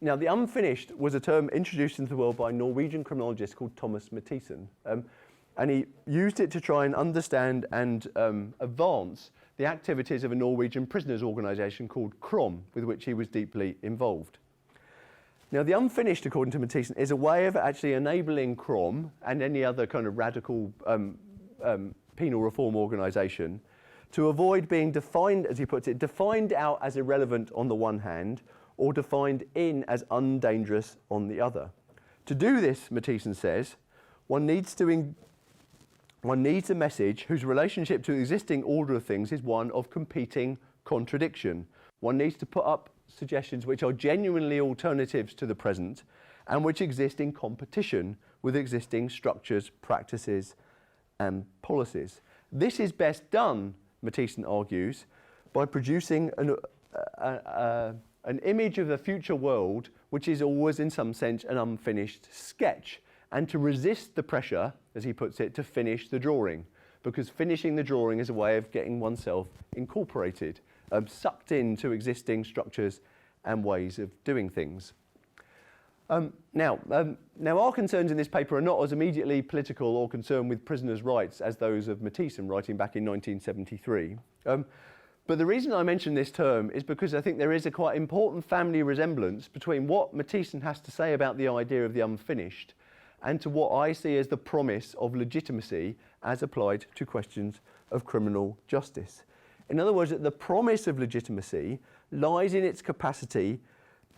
Now, the unfinished was a term introduced into the world by a Norwegian criminologist called Thomas Nathanson, and he used it to try and understand and advance the activities of a Norwegian prisoners' organisation called Ctre, with which he was deeply involved. Now, the unfinished, according to Nathanson, is a way of actually enabling Ctre and any other kind of radical penal reform organisation to avoid being defined, as he puts it, defined out as irrelevant on the one hand, or defined in as undangerous on the other. To do this, Nathanson says, one needs a message whose relationship to the existing order of things is one of competing contradiction. One needs to put up suggestions which are genuinely alternatives to the present and which exist in competition with existing structures, practices, and policies. This is best done, Nathanson argues, by producing an image of the future world which is always in some sense an unfinished sketch, and to resist the pressure, as he puts it, to finish the drawing, because finishing the drawing is a way of getting oneself incorporated, sucked into existing structures and ways of doing things. Now, our concerns in this paper are not as immediately political or concerned with prisoners' rights as those of Nathanson writing back in 1973. But the reason I mention this term is because I think there is a quite important family resemblance between what Nathanson has to say about the idea of the unfinished and to what I see as the promise of legitimacy as applied to questions of criminal justice. In other words, that the promise of legitimacy lies in its capacity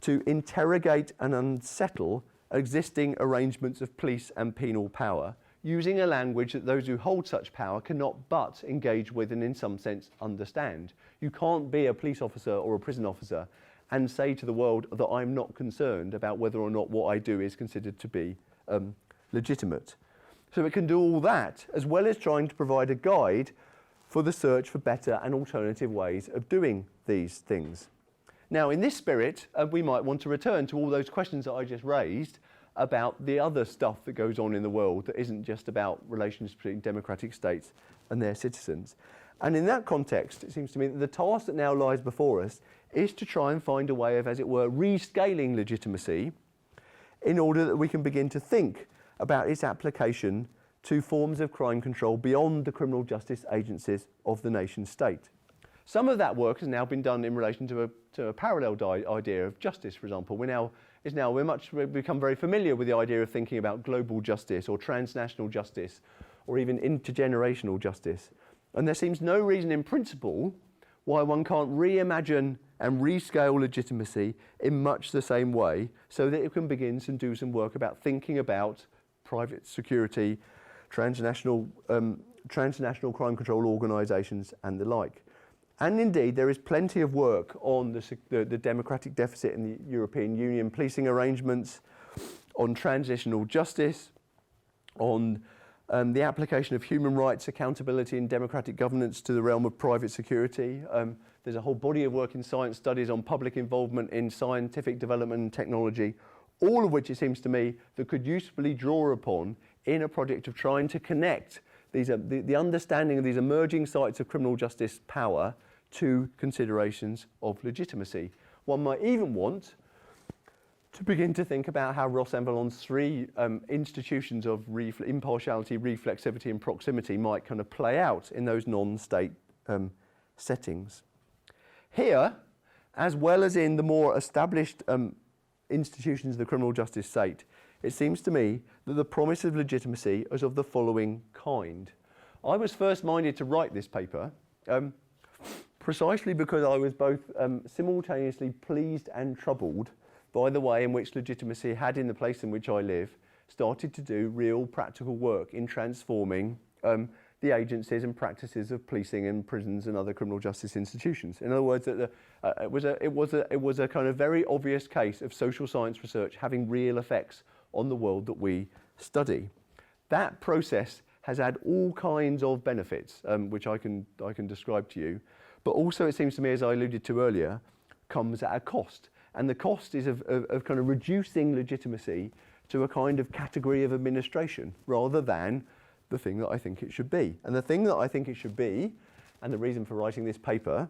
to interrogate and unsettle existing arrangements of police and penal power, using a language that those who hold such power cannot but engage with and in some sense understand. You can't be a police officer or a prison officer and say to the world that I'm not concerned about whether or not what I do is considered to be legitimate. So it can do all that, as well as trying to provide a guide for the search for better and alternative ways of doing these things. Now, in this spirit, we might want to return to all those questions that I just raised about the other stuff that goes on in the world that isn't just about relations between democratic states and their citizens. And in that context, it seems to me that the task that now lies before us is to try and find a way of, as it were, rescaling legitimacy in order that we can begin to think about its application to forms of crime control beyond the criminal justice agencies of the nation state. Some of that work has now been done in relation to a parallel idea of justice, for example. We've become very familiar with the idea of thinking about global justice or transnational justice or even intergenerational justice. And there seems no reason in principle why one can't reimagine and rescale legitimacy in much the same way so that it can begin to do some work about thinking about private security, transnational crime control organisations and the like. And indeed, there is plenty of work on the democratic deficit in the European Union, policing arrangements, on transitional justice, on the application of human rights, accountability and democratic governance to the realm of private security. There's a whole body of work in science studies on public involvement in scientific development and technology, all of which it seems to me that could usefully draw upon in a project of trying to connect the understanding of these emerging sites of criminal justice power to considerations of legitimacy. One might even want to begin to think about how Ross and Vallon's three institutions of impartiality, reflexivity and proximity might kind of play out in those non-state settings. Here, as well as in the more established institutions of the criminal justice state, it seems to me that the promise of legitimacy is of the following kind. I was first minded to write this paper precisely because I was both simultaneously pleased and troubled by the way in which legitimacy had, in the place in which I live, started to do real practical work in transforming the agencies and practices of policing in prisons and other criminal justice institutions. In other words, it was a kind of very obvious case of social science research having real effects on the world that we study. That process has had all kinds of benefits, which I can describe to you, but also it seems to me, as I alluded to earlier, comes at a cost. And the cost is of kind of reducing legitimacy to a kind of category of administration rather than the thing that I think it should be. And the thing that I think it should be, and the reason for writing this paper,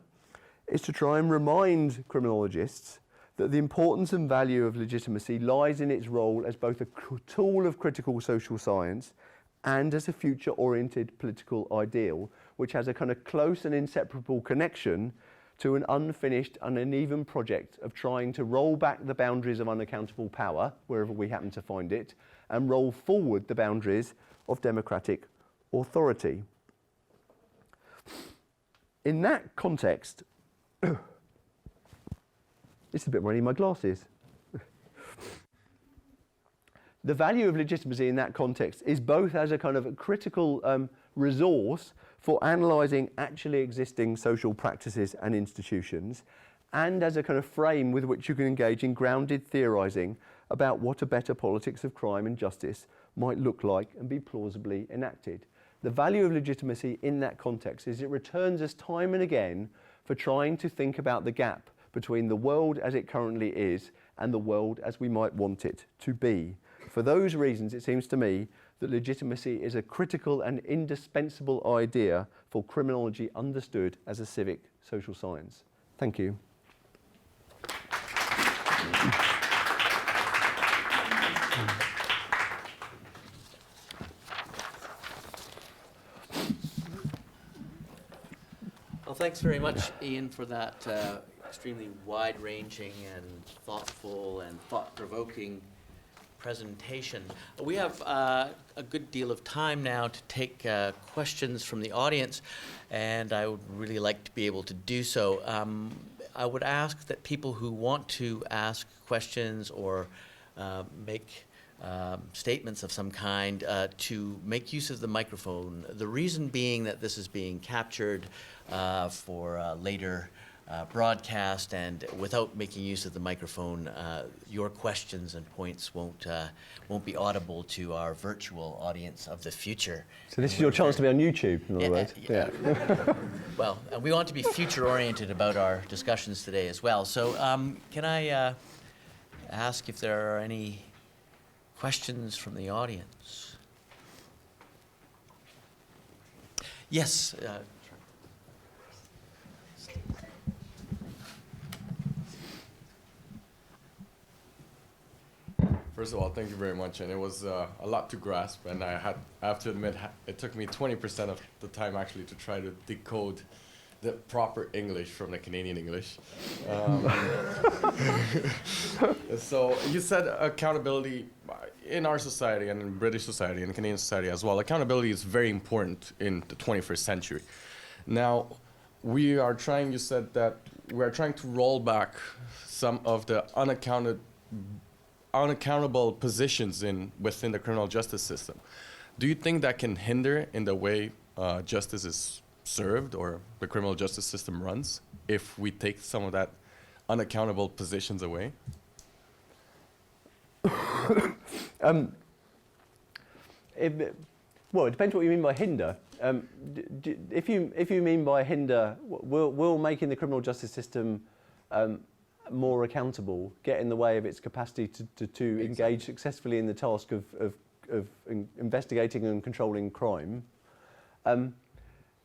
is to try and remind criminologists that the importance and value of legitimacy lies in its role as both a tool of critical social science and as a future-oriented political ideal, which has a kind of close and inseparable connection to an unfinished and uneven project of trying to roll back the boundaries of unaccountable power, wherever we happen to find it, and roll forward the boundaries of democratic authority. In that context, it's a bit where I need my glasses. The value of legitimacy in that context is both as a kind of a critical resource for analysing actually existing social practices and institutions, and as a kind of frame with which you can engage in grounded theorising about what a better politics of crime and justice might look like and be plausibly enacted. The value of legitimacy in that context is it returns us time and again for trying to think about the gap between the world as it currently is and the world as we might want it to be. For those reasons, it seems to me that legitimacy is a critical and indispensable idea for criminology understood as a civic social science. Thank you. Well, thanks very much, Ian, for that extremely wide-ranging and thoughtful and thought-provoking presentation. We have a good deal of time now to take questions from the audience, and I would really like to be able to do so. I would ask that people who want to ask questions or make statements of some kind to make use of the microphone. The reason being that this is being captured for later broadcast, and without making use of the microphone, your questions and points won't be audible to our virtual audience of the future. So this is your chance to be on YouTube, in other words. Yeah. Well, we want to be future-oriented about our discussions today as well. So can I ask if there are any questions from the audience? Yes. First of all, thank you very much, and it was a lot to grasp, and I have to admit it took me 20% of the time actually to try to decode the proper English from the Canadian English. So you said accountability in our society and in British society and Canadian society as well. Accountability is very important in the 21st century. Now, you said that we are trying to roll back some of the unaccountable positions within the criminal justice system. Do you think that can hinder in the way justice is served or the criminal justice system runs if we take some of that unaccountable positions away? Well, it depends what you mean by hinder. If you mean by hinder, will making the criminal justice system more accountable get in the way of its capacity to engage successfully in the task of investigating and controlling crime?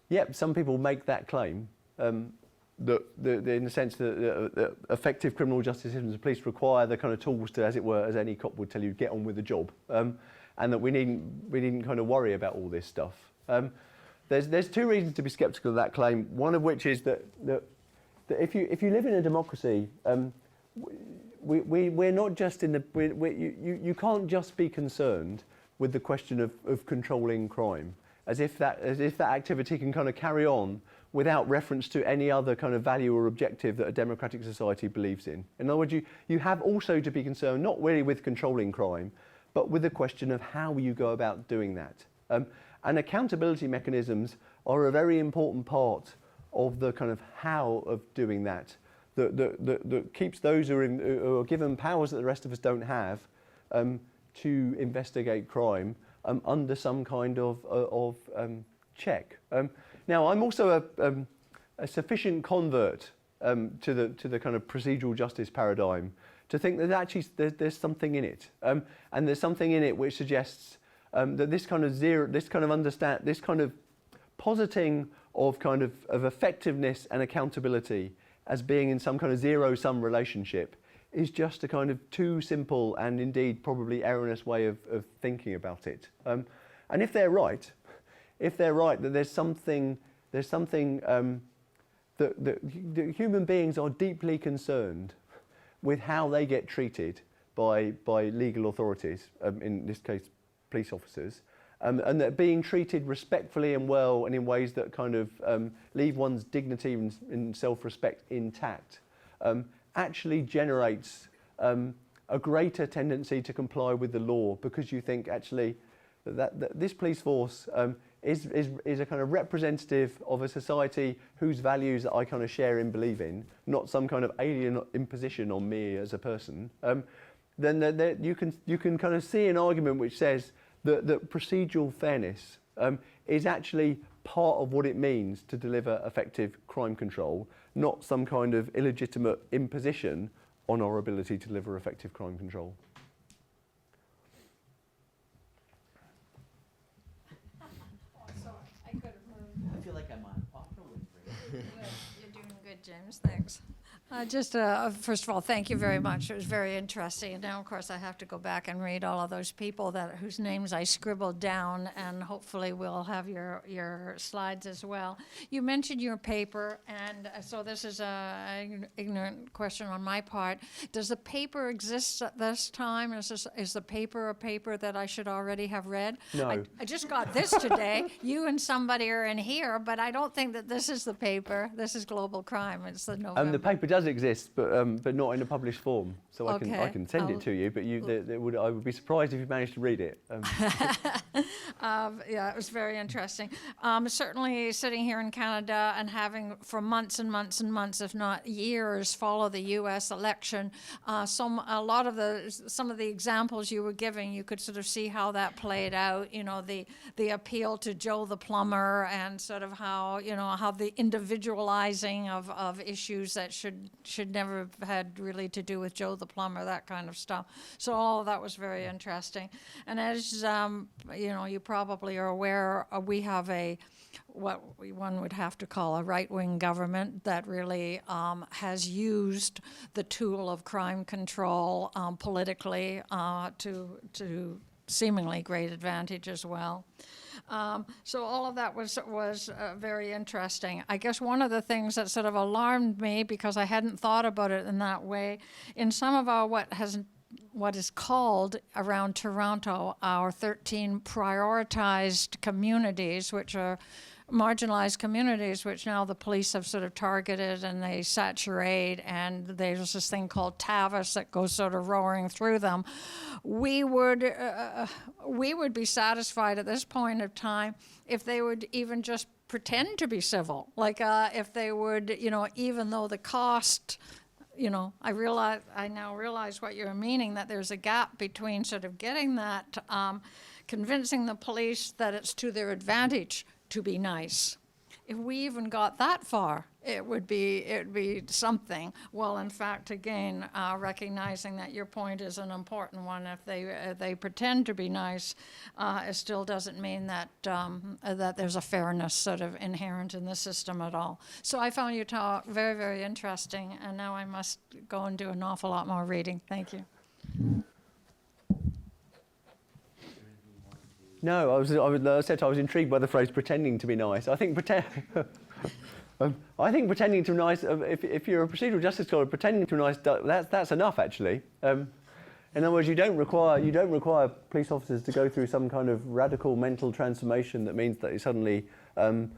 Yep, some people make that claim. In the sense that effective criminal justice systems, the police require the kind of tools to, as it were, as any cop would tell you, get on with the job, and that we needn't kind of worry about all this stuff. There's two reasons to be sceptical of that claim. One of which is that if you live in a democracy, we're not just in the you can't just be concerned with the question of controlling crime, as if that activity can kind of carry on without reference to any other kind of value or objective that a democratic society believes in. In other words, you have also to be concerned not really with controlling crime, but with the question of how you go about doing that. And accountability mechanisms are a very important part of the kind of how of doing that keeps those who are given powers that the rest of us don't have to investigate crime under some kind of check. Now, I'm also a sufficient convert to the kind of procedural justice paradigm to think that actually there's something in it, and there's something in it which suggests that this kind of positing of effectiveness and accountability as being in some kind of zero-sum relationship is just a kind of too simple and indeed probably erroneous way of thinking about it. And if they're right that there's something that human beings are deeply concerned with how they get treated by legal authorities, in this case police officers, and that being treated respectfully and well and in ways that kind of leave one's dignity and self-respect intact, actually generates a greater tendency to comply with the law, because you think actually that this police force is a kind of representative of a society whose values that I kind of share and believe in, not some kind of alien imposition on me as a person. Then you can kind of see an argument which says that procedural fairness is actually part of what it means to deliver effective crime control, not some kind of illegitimate imposition on our ability to deliver effective crime control. I feel like I'm on Oprah Winfrey. You're doing good, James. Thanks. First of all, thank you very much. It was very interesting. And now, of course, I have to go back and read all of those people whose names I scribbled down, and hopefully we'll have your slides as well. You mentioned your paper, and so this is an ignorant question on my part. Does the paper exist at this time? Is the paper a paper that I should already have read? No. I just got this today. You and somebody are in here, but I don't think that this is the paper. This is Global Crime. It's the November. The paper does exist, but not in a published form. So I can send it to you, but I would be surprised if you managed to read it. Yeah, it was very interesting. Certainly sitting here in Canada and having for months and months and months, if not years, follow the U.S. election, some of the examples you were giving, you could sort of see how that played out. You know, the appeal to Joe the plumber, and sort of how the individualizing of issues that should never have had really to do with Joe the plumber, that kind of stuff. So all of that was very interesting. And as you probably are aware, we have what one would have to call a right-wing government that really has used the tool of crime control politically to seemingly great advantage as well. So all of that was very interesting. I guess one of the things that sort of alarmed me, because I hadn't thought about it in that way, in some of our what is called around Toronto our 13 prioritized communities, which are marginalized communities, which now the police have sort of targeted and they saturate, and there's this thing called TAVIS that goes sort of roaring through them. We would be satisfied at this point of time if they would even just pretend to be civil, like if they would, even though the cost, I now realize what you're meaning, that there's a gap between sort of getting that, convincing the police that it's to their advantage to be nice. If we even got that far, it would be something. Well, in fact, again, recognizing that your point is an important one. If they pretend to be nice, it still doesn't mean that that there's a fairness sort of inherent in the system at all. So I found your talk very, very interesting, and now I must go and do an awful lot more reading. Thank you. No, I said I was intrigued by the phrase "pretending to be nice." I think I think pretending to be nice. If you're a procedural justice scholar, pretending to be nice, that's enough actually. In other words, you don't require police officers to go through some kind of radical mental transformation that means that they suddenly are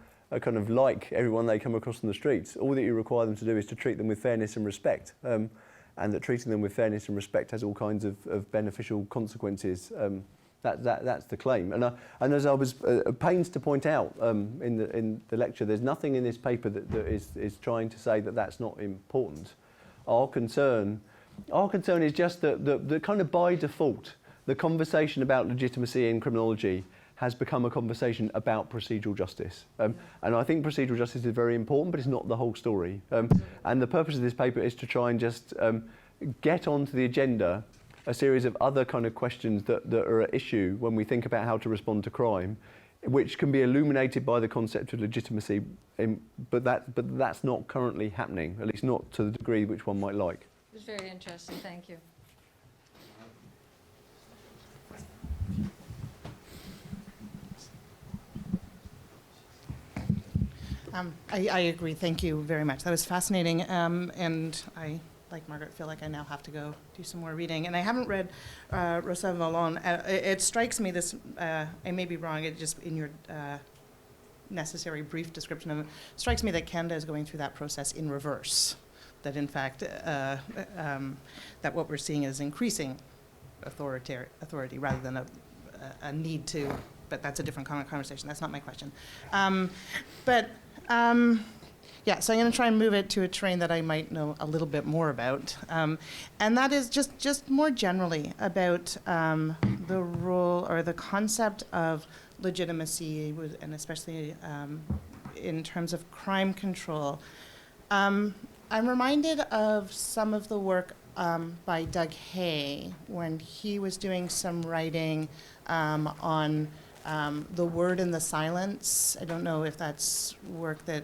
kind of like everyone they come across on the streets. All that you require them to do is to treat them with fairness and respect, and that treating them with fairness and respect has all kinds of beneficial consequences. That's the claim, and as I was pains to point out in the lecture, there's nothing in this paper that is trying to say that that's not important. Our concern is just that kind of by default, the conversation about legitimacy in criminology has become a conversation about procedural justice, and I think procedural justice is very important, but it's not the whole story. And the purpose of this paper is to try and just get onto the agenda a series of other kind of questions that are at issue when we think about how to respond to crime, which can be illuminated by the concept of legitimacy, but that's not currently happening, at least not to the degree which one might like. It's very interesting. Thank you. I agree. Thank you very much. That was fascinating, and I, like Margaret, feel like I now have to go do some more reading. And I haven't read Rosa Vallon. It strikes me this, I may be wrong, it just in your necessary brief description of it, strikes me that Canada is going through that process in reverse. That in fact, that what we're seeing is increasing authority rather than a need to, but that's a different conversation. That's not my question. Yeah, so I'm going to try and move it to a terrain that I might know a little bit more about. And that is just more generally about the role or the concept of legitimacy, and especially in terms of crime control. I'm reminded of some of the work by Doug Hay when he was doing some writing on the word and the silence. I don't know if that's work that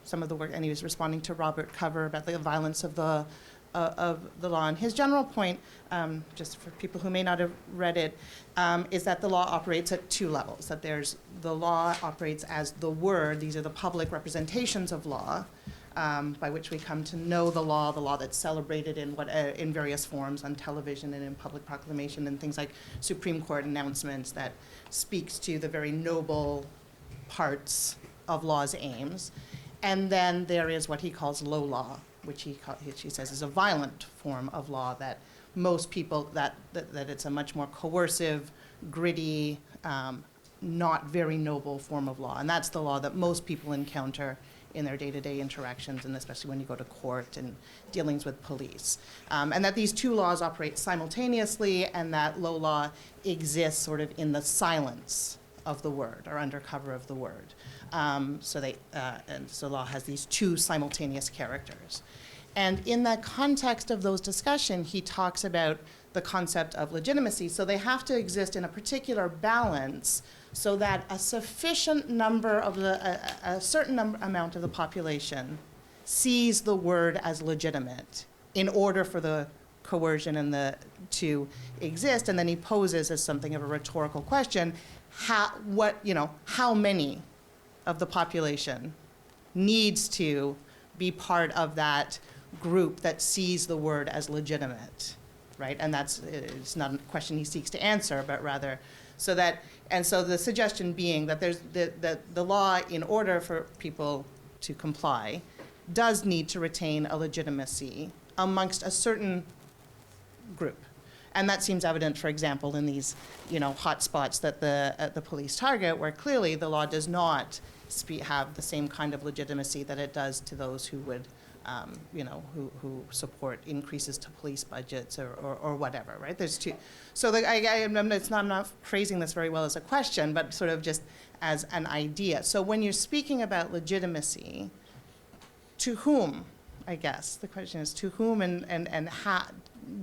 some of the work, and he was responding to Robert Cover about the violence of the law. And his general point, just for people who may not have read it, is that the law operates at two levels. That there's the law operates as the word. These are the public representations of law, by which we come to know the law that's celebrated in various forms on television and in public proclamation and things like Supreme Court announcements that speaks to the very noble parts of law's aims. And then there is what he calls low law, which he says is a violent form of law that most people, that it's a much more coercive, gritty, not very noble form of law. And that's the law that most people encounter in their day-to-day interactions, and especially when you go to court and dealings with police. And that these two laws operate simultaneously, and that low law exists sort of in the silence of the word, or under cover of the word. So law has these two simultaneous characters. And in the context of those discussions, he talks about the concept of legitimacy. So they have to exist in a particular balance so that a sufficient number of a certain amount of the population sees the word as legitimate in order for the coercion and to exist, and then he poses as something of a rhetorical question, how many of the population needs to be part of that group that sees the word as legitimate, right? And it's not a question he seeks to answer, but rather so the suggestion being that there's the law, in order for people to comply, does need to retain a legitimacy amongst a certain group. And that seems evident, for example, in these, hot spots that the police target, where clearly the law does not have the same kind of legitimacy that it does to those who would, who support increases to police budgets or whatever, right? There's two. So I'm not phrasing this very well as a question, but sort of just as an idea. So when you're speaking about legitimacy, to whom, I guess, the question is, to whom and how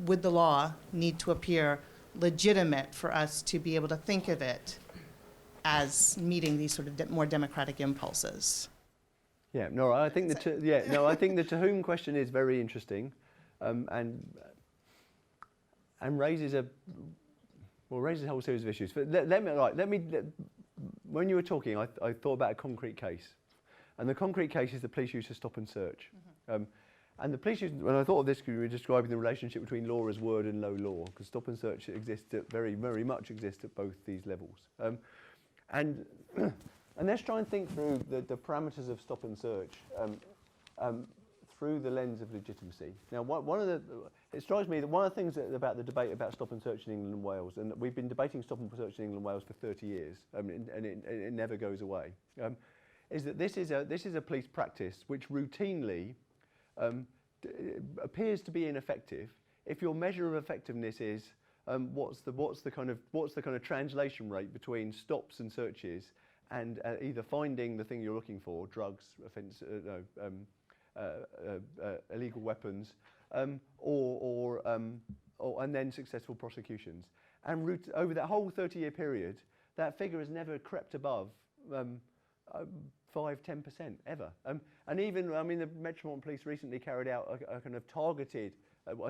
would the law need to appear legitimate for us to be able to think of it as meeting these sort of more democratic impulses? Yeah, no, I think I think the to whom question is very interesting, and raises a whole series of issues. But let me. When you were talking, I thought about a concrete case, and the concrete case is the police use of stop and search. And the police use, when I thought of this, we were describing the relationship between law as word and low law, because stop and search exists very much exist at both these levels. And let's try and think through the parameters of stop and search through the lens of legitimacy. Now, it strikes me that one of the things about the debate about stop and search in England and Wales, and we've been debating stop and search in England and Wales for 30 years, and it never goes away, is that this is a police practice which routinely appears to be ineffective if your measure of effectiveness is what's the kind of translation rate between stops and searches and either finding the thing you're looking for, drugs, illegal weapons, or and then successful prosecutions. And over that whole 30-year period, that figure has never crept above 5–10% ever. And even, the Metropolitan Police recently carried out a kind of targeted,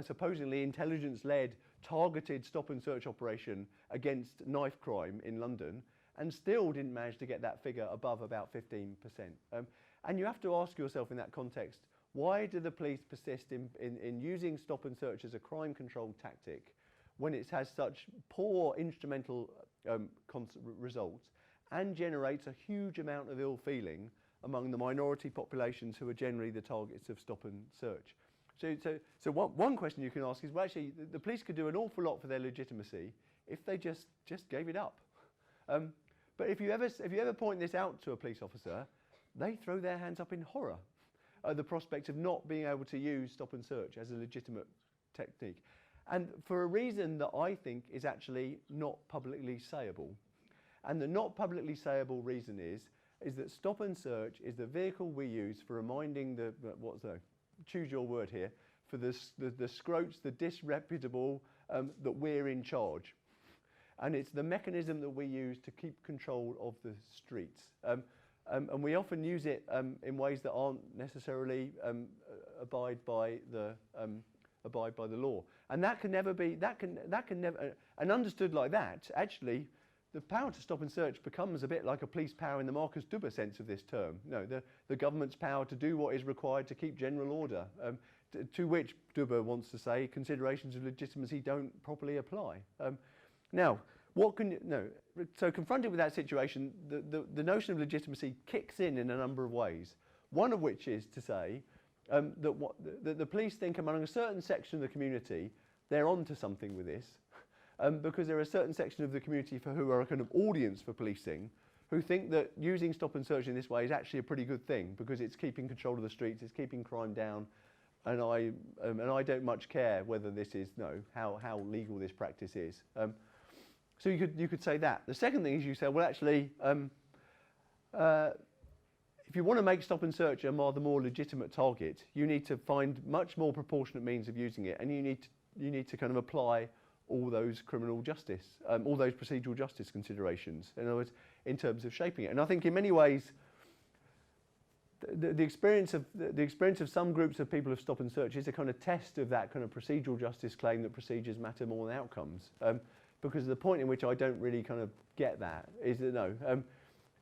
supposedly intelligence-led, targeted stop and search operation against knife crime in London, and still didn't manage to get that figure above about 15%. And you have to ask yourself in that context, why do the police persist in using stop and search as a crime control tactic when it has such poor instrumental results and generates a huge amount of ill feeling among the minority populations who are generally the targets of stop and search? So one question you can ask is, well, actually, the police could do an awful lot for their legitimacy if they just gave it up. But if you ever point this out to a police officer, they throw their hands up in horror at the prospect of not being able to use stop and search as a legitimate technique, and for a reason that I think is actually not publicly sayable. And the not publicly sayable reason is that stop and search is the vehicle we use for reminding choose your word here, for the scroats, the disreputable, that we're in charge. And it's the mechanism that we use to keep control of the streets. And we often use it in ways that aren't necessarily abide by the law. And that can never be, and understood like that, actually, the power to stop and search becomes a bit like a police power in the Marcus Dubber sense of this term. The government's power to do what is required to keep general order, to which Dubber wants to say considerations of legitimacy don't properly apply. Now, so confronted with that situation, the notion of legitimacy kicks in a number of ways. One of which is to say that the police think among a certain section of the community, they're onto something with this. Because there are a certain section of the community who are a kind of audience for policing, who think that using stop and search in this way is actually a pretty good thing because it's keeping control of the streets, it's keeping crime down, and I don't much care whether this is how legal this practice is. So you could say that. The second thing is you say, well, actually, if you want to make stop and search a the more legitimate target, you need to find much more proportionate means of using it, and you need to kind of apply all those criminal justice, all those procedural justice considerations, in other words, in terms of shaping it. And I think in many ways, the experience of some groups of people of stop and search is a kind of test of that kind of procedural justice claim that procedures matter more than outcomes. Because the point in which I don't really kind of get that is that no,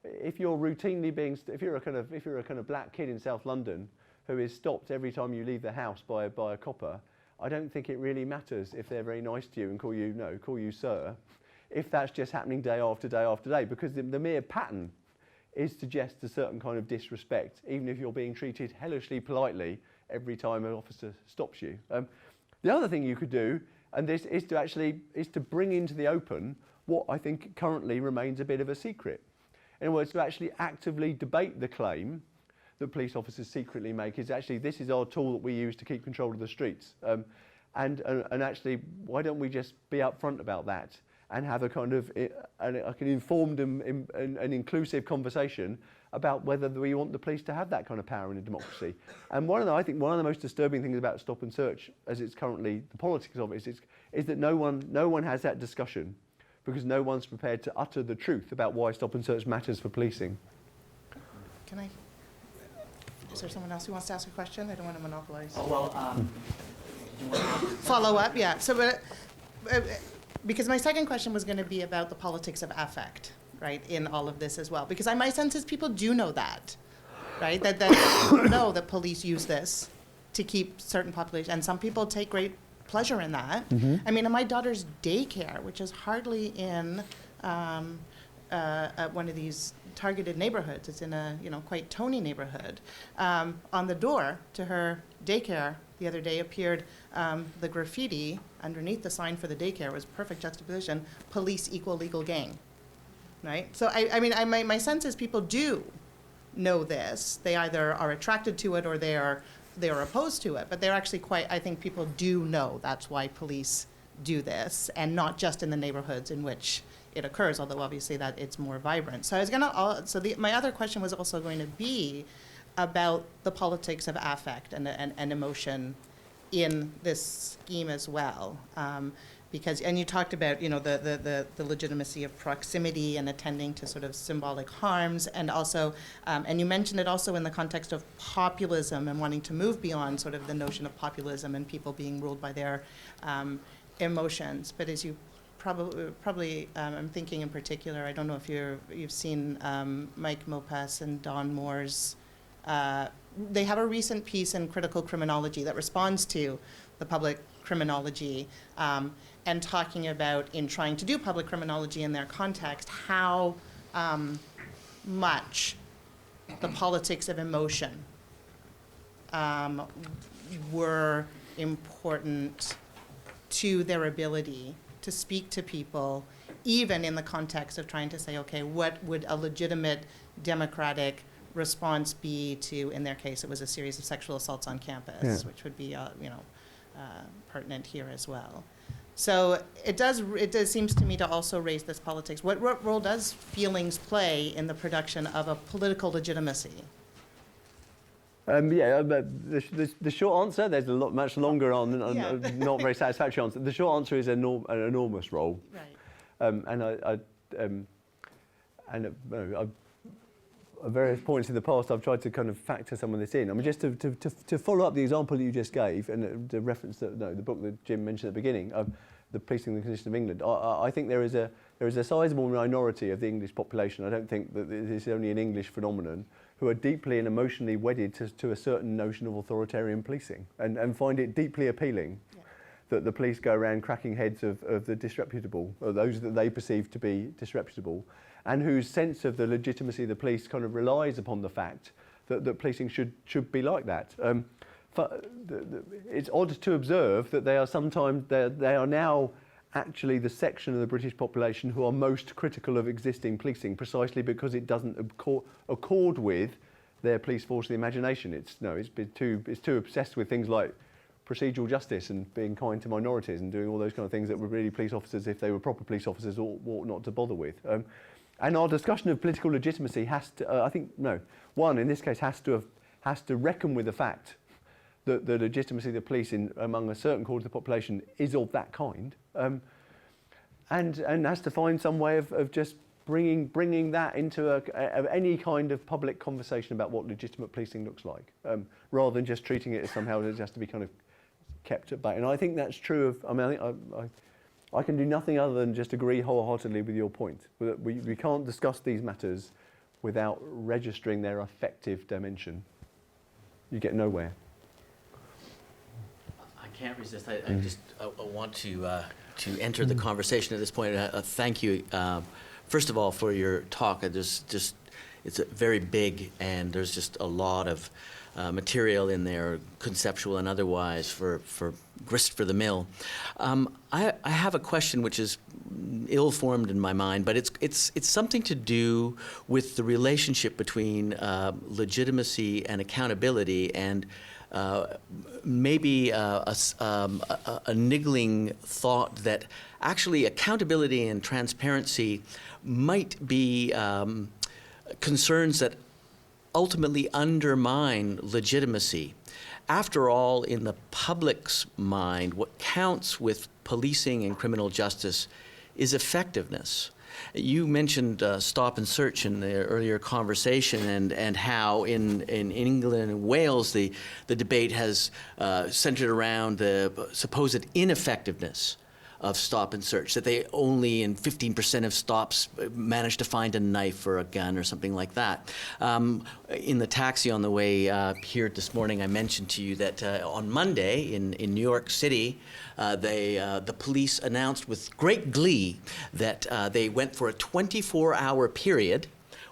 if you're routinely being, if you're a kind of black kid in South London who is stopped every time you leave the house by a copper, I don't think it really matters if they're very nice to you and call you sir, if that's just happening day after day after day, because the mere pattern suggests a certain kind of disrespect, even if you're being treated hellishly politely every time an officer stops you. The other thing you could do, and this is to bring into the open what I think currently remains a bit of a secret. In other words, to actually actively debate the claim that police officers secretly make is actually, this is our tool that we use to keep control of the streets. And actually, why don't we just be upfront about that and have a kind of an informed and inclusive conversation about whether we want the police to have that kind of power in a democracy. And I think one of the most disturbing things about stop and search, as it's currently the politics of it, is that no one has that discussion, because no one's prepared to utter the truth about why stop and search matters for policing. Is there someone else who wants to ask a question? I don't want to monopolize. Oh, well, Follow up, yeah. So, because my second question was going to be about the politics of affect, right, in all of this as well. Because my sense is people do know that, right? That know that police use this to keep certain populations, and some people take great pleasure in that. Mm-hmm. I mean, in my daughter's daycare, which is hardly in one of these targeted neighborhoods, it's in a quite Tony neighborhood, on the door to her daycare the other day appeared the graffiti underneath the sign for the daycare was perfect juxtaposition, police equal legal gang, right? So my sense is people do know this. They either are attracted to it or they are opposed to it, but they're actually I think people do know that's why police do this, and not just in the neighborhoods in which it occurs, although obviously that it's more vibrant. So my other question was also going to be about the politics of affect and emotion in this scheme as well. And you talked about, the legitimacy of proximity and attending to sort of symbolic harms, and also, and you mentioned it also in the context of populism and wanting to move beyond sort of the notion of populism and people being ruled by their emotions. But as you probably I'm thinking in particular, I don't know if you've seen Mike Mopas and Don Moore's, they have a recent piece in Critical Criminology that responds to the public criminology, and talking about, in trying to do public criminology in their context, how much the politics of emotion were important to their ability to speak to people, even in the context of trying to say, okay, what would a legitimate democratic response be to, in their case, it was a series of sexual assaults on campus, which would be, pertinent here as well. So it does seems to me to also raise this politics. What role does feelings play in the production of a political legitimacy? The short answer, there's a much longer not very satisfactory answer. The short answer is an enormous role. Right. At various points in the past, I've tried to kind of factor some of this in. I mean, just to follow up the example that you just gave, and the reference that the book that Jim mentioned at the beginning, The Policing the Condition of England. I think there is a sizable minority of the English population. I don't think that this is only an English phenomenon, who are deeply and emotionally wedded to a certain notion of authoritarian policing, and find it deeply appealing that the police go around cracking heads of the disreputable, or those that they perceive to be disreputable, and whose sense of the legitimacy of the police kind of relies upon the fact that policing should be like that. It's odd to observe that they are now actually the section of the British population who are most critical of existing policing, precisely because it doesn't accord with their police force of the imagination. It's too obsessed with things like procedural justice and being kind to minorities and doing all those kind of things that would really police officers, if they were proper police officers, ought not to bother with. And our discussion of political legitimacy has to, in this case, has to reckon with the fact that the legitimacy of the police among a certain quarter of the population is of that kind, and has to find some way of just bringing that into any kind of public conversation about what legitimate policing looks like, rather than just treating it as somehow it has to be kind of kept at bay. And I think that's true of, I mean, I can do nothing other than just agree wholeheartedly with your point. We can't discuss these matters without registering their affective dimension. You get nowhere. I can't resist. I want to enter the conversation at this point. Thank you, first of all, for your talk. It's very big, and there's just a lot of material in there, conceptual and otherwise, for grist for the mill. I have a question which is ill-formed in my mind, but it's something to do with the relationship between legitimacy and accountability, and maybe a niggling thought that actually accountability and transparency might be concerns that ultimately undermine legitimacy. After all, in the public's mind, what counts with policing and criminal justice is effectiveness. You mentioned stop and search in the earlier conversation, and how in England and Wales the debate has centered around the supposed ineffectiveness of stop and search, that they only in 15% of stops manage to find a knife or a gun or something like that. In the taxi on the way here this morning, I mentioned to you that on Monday in New York City, the police announced with great glee that they went for a 24-hour period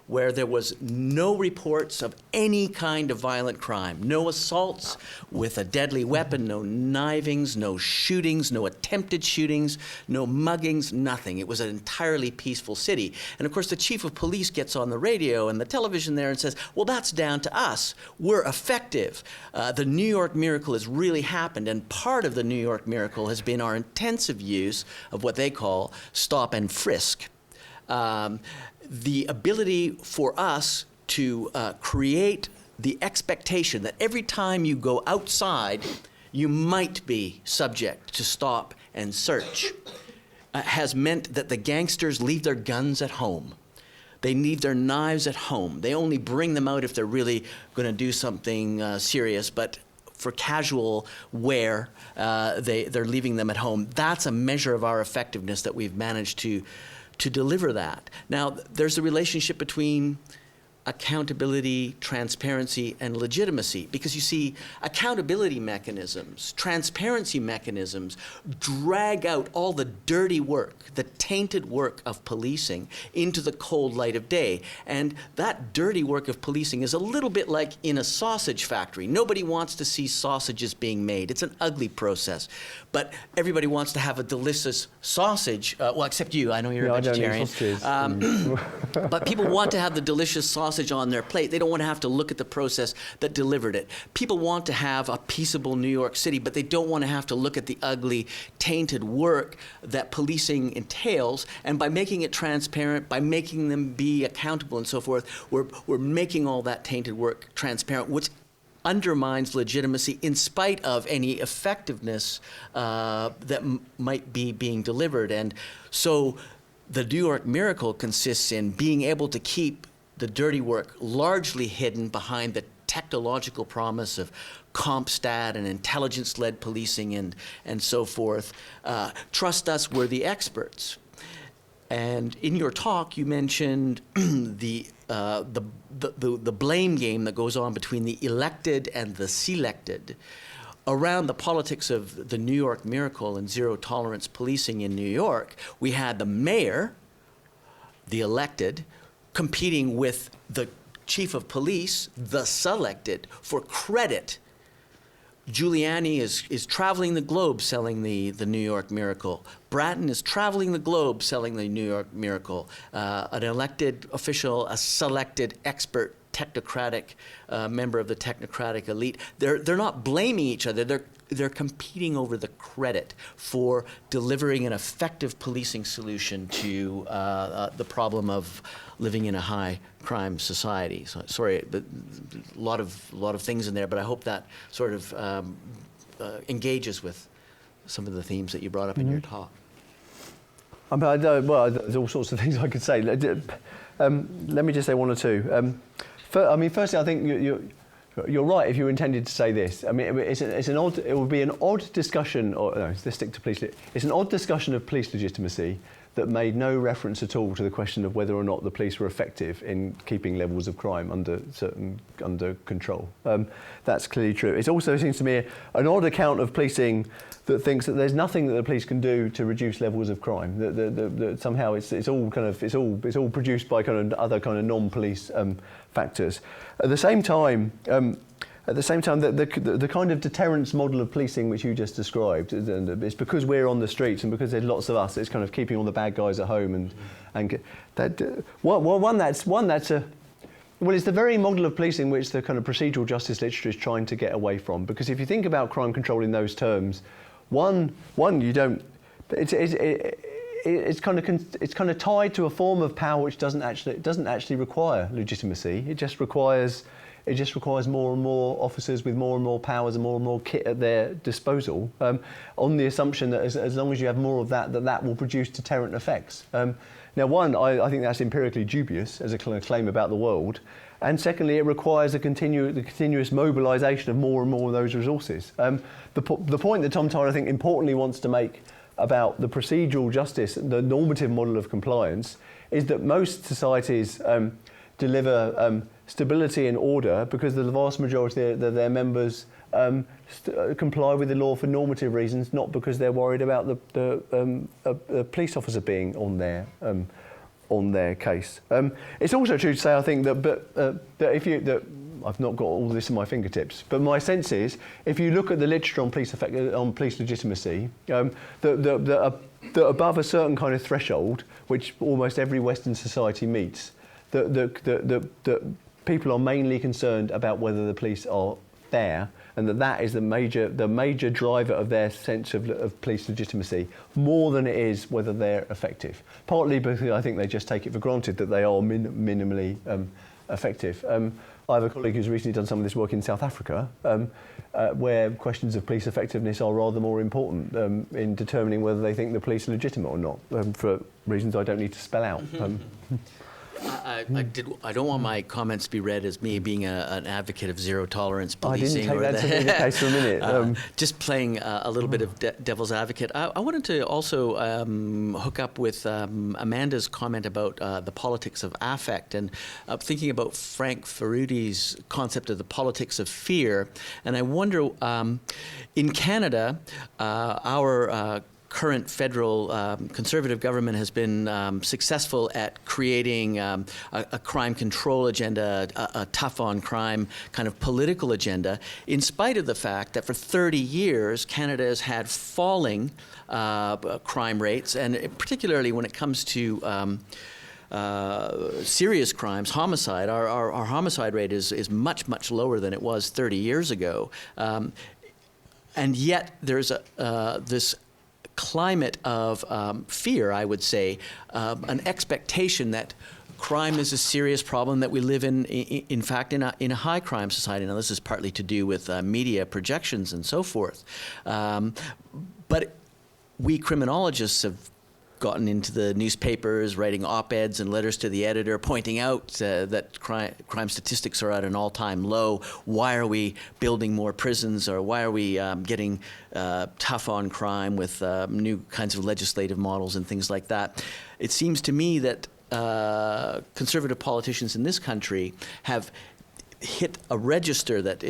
where there was no reports of any kind of violent crime, no assaults with a deadly weapon, no knivings, no shootings, no attempted shootings, no muggings, nothing. It was an entirely peaceful city. And of course, the chief of police gets on the radio and the television there and says, well, that's down to us. We're effective. The New York miracle has really happened, and part of the New York miracle has been our intensive use of what they call stop and frisk. The ability for us to create the expectation that every time you go outside, you might be subject to stop and search, has meant that the gangsters leave their guns at home. They leave their knives at home. They only bring them out if they're really going to do something serious, but for casual wear, they're leaving them at home. That's a measure of our effectiveness, that we've managed to deliver that. Now, there's a relationship between accountability, transparency, and legitimacy, because you see, accountability mechanisms, transparency mechanisms drag out all the dirty work, the tainted work of policing into the cold light of day. And that dirty work of policing is a little bit like in a sausage factory. Nobody wants to see sausages being made. It's an ugly process. But everybody wants to have a delicious sausage, well, except you. I know you're a vegetarian. I don't eat sausages. But people want to have the delicious sausage on their plate. They don't want to have to look at the process that delivered it. People want to have a peaceable New York City, but they don't want to have to look at the ugly, tainted work that policing entails. And by making it transparent, by making them be accountable and so forth, we're making all that tainted work transparent, which undermines legitimacy in spite of any effectiveness that might be being delivered. And so the New York miracle consists in being able to keep the dirty work largely hidden behind the technological promise of CompStat and intelligence-led policing and so forth. Trust us, we're the experts. And in your talk, you mentioned the blame game that goes on between the elected and the selected around the politics of the New York miracle and zero-tolerance policing in New York. We had the mayor, the elected, competing with the chief of police, the selected, for credit. Giuliani is traveling the globe selling the New York miracle. Bratton is traveling the globe selling the New York miracle. An elected official, a selected expert, technocratic member of the technocratic elite. They're not blaming each other. They're competing over the credit for delivering an effective policing solution to the problem of living in a high crime society. So, sorry, a lot of things in there, but I hope that sort of engages with some of the themes that you brought up in your talk. Well, there's all sorts of things I could say. Let me just say one or two. Firstly, I think you're right if you intended to say this. I mean, it would be an odd discussion, or no, let's stick to police. It's an odd discussion of police legitimacy that made no reference at all to the question of whether or not the police were effective in keeping levels of crime under control. That's clearly true. It also seems to me an odd account of policing that thinks that there's nothing that the police can do to reduce levels of crime. That somehow it's all produced by kind of other kind of non-police factors. At the same time, the kind of deterrence model of policing which you just described, it's because we're on the streets and because there's lots of us, it's kind of keeping all the bad guys at home it's the very model of policing which the kind of procedural justice literature is trying to get away from. Because if you think about crime control in those terms, it's kind of tied to a form of power which doesn't actually require legitimacy. It just requires more and more officers with more and more powers and more kit at their disposal, on the assumption that as long as you have more of that will produce deterrent effects. Now, one, I think that's empirically dubious as a claim about the world, and secondly, it requires the continuous mobilisation of more and more of those resources. The point that Tom Tyler, I think, importantly wants to make about the procedural justice, the normative model of compliance, is that most societies deliver stability and order because the vast majority of their members comply with the law for normative reasons, not because they're worried about the police officer being on their case. It's also true to say, I think, that I've not got all this in my fingertips, but my sense is, if you look at the literature on police legitimacy, that above a certain kind of threshold, which almost every Western society meets, that people are mainly concerned about whether the police are fair, and that is the major driver of their sense of police legitimacy, more than it is whether they're effective. Partly because I think they just take it for granted that they are minimally effective. I have a colleague who's recently done some of this work in South Africa, where questions of police effectiveness are rather more important in determining whether they think the police are legitimate or not, for reasons I don't need to spell out. I don't want my comments to be read as me being an advocate of zero tolerance policing. I didn't take that to be the case for a minute. Just playing a little bit of devil's advocate. I wanted to also hook up with Amanda's comment about the politics of affect, and thinking about Frank Ferrudi's concept of the politics of fear. And I wonder, in Canada, our current federal conservative government has been successful at creating a crime control agenda, a tough on crime kind of political agenda, in spite of the fact that for 30 years Canada has had falling crime rates, and particularly when it comes to serious crimes, homicide, our homicide rate is much, much lower than it was 30 years ago. And yet there's this climate of fear, I would say, an expectation that crime is a serious problem, that we live in fact, in a high crime society. Now, this is partly to do with media projections and so forth. But we criminologists have gotten into the newspapers, writing op-eds and letters to the editor, pointing out that crime statistics are at an all-time low. Why are we building more prisons, or why are we getting tough on crime with new kinds of legislative models and things like that? It seems to me that conservative politicians in this country have hit a register that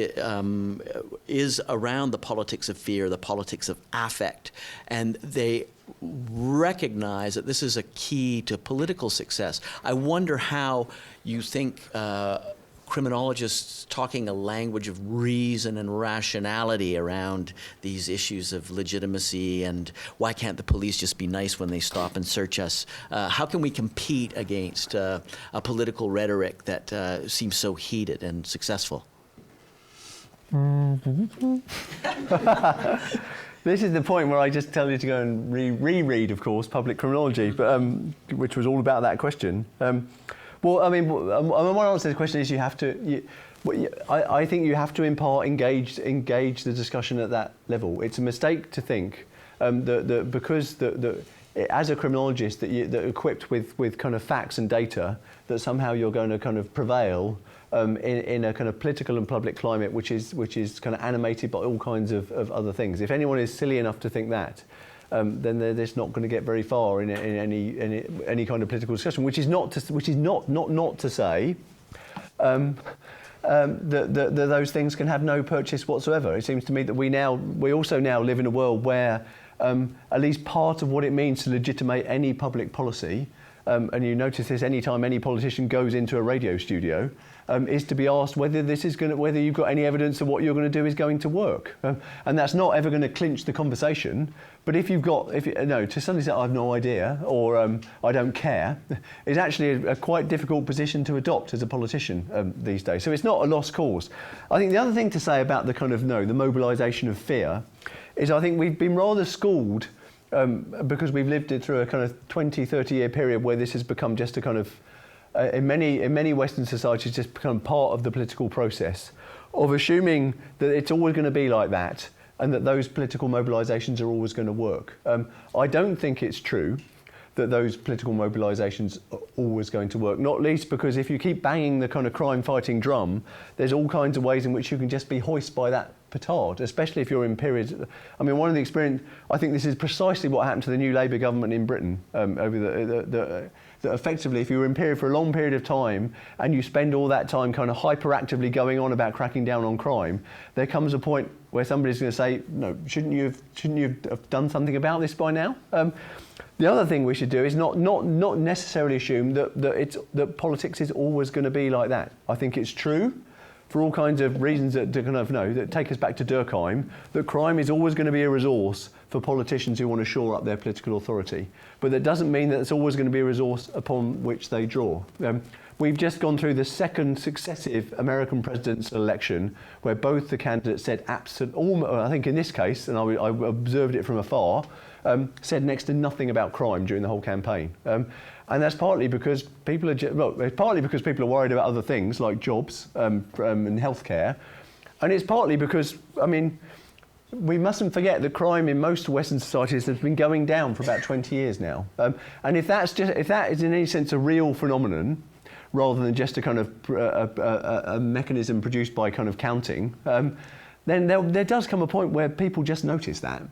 is around the politics of fear, the politics of affect, and they recognize that this is a key to political success. I wonder how you think criminologists talking a language of reason and rationality around these issues of legitimacy and why can't the police just be nice when they stop and search us? How can we compete against a political rhetoric that seems so heated and successful? This is the point where I just tell you to go and reread, of course, Public Criminology, but which was all about that question. Well, I mean, one answer to the question is you have to. I think you have to in part engage the discussion at that level. It's a mistake to think that because as a criminologist that are equipped with kind of facts and data, that somehow you're going to kind of prevail in a kind of political and public climate which is kind of animated by all kinds of other things. If anyone is silly enough to think that, then they're just not going to get very far in any kind of political discussion. Which is not to say that those things can have no purchase whatsoever. It seems to me that we also now live in a world where at least part of what it means to legitimate any public policy, and you notice this any time any politician goes into a radio studio, is to be asked whether whether you've got any evidence that what you're going to do is going to work, and that's not ever going to clinch the conversation. But to suddenly say I have no idea or I don't care, is actually a quite difficult position to adopt as a politician these days. So it's not a lost cause. I think the other thing to say about the kind of the mobilisation of fear is I think we've been rather schooled because we've lived it through a kind of 20, 30 year period where this has become just a kind of in many Western societies just become part of the political process of assuming that it's always going to be like that and that those political mobilisations are always going to work. I don't think it's true that those political mobilisations are always going to work, not least because if you keep banging the kind of crime-fighting drum, there's all kinds of ways in which you can just be hoist by that petard, especially if you're in periods. I mean, one of the experience, I think this is precisely what happened to the new Labour government in Britain over that effectively, if you were in period for a long period of time and you spend all that time kind of hyperactively going on about cracking down on crime, there comes a point where somebody's going to say, no, shouldn't you have done something about this by now? The other thing we should do is not necessarily assume that politics is always going to be like that. I think it's true, for all kinds of reasons that take us back to Durkheim, that crime is always going to be a resource for politicians who want to shore up their political authority. But that doesn't mean that it's always going to be a resource upon which they draw. We've just gone through the second successive American presidential election where both the candidates said I think in this case, and I observed it from afar, said next to nothing about crime during the whole campaign. And that's partly because people are worried about other things like jobs and healthcare. And it's partly because, I mean, we mustn't forget that crime in most Western societies has been going down for about 20 years now. And if that is in any sense a real phenomenon, rather than just a kind of a mechanism produced by kind of counting, then there does come a point where people just notice that.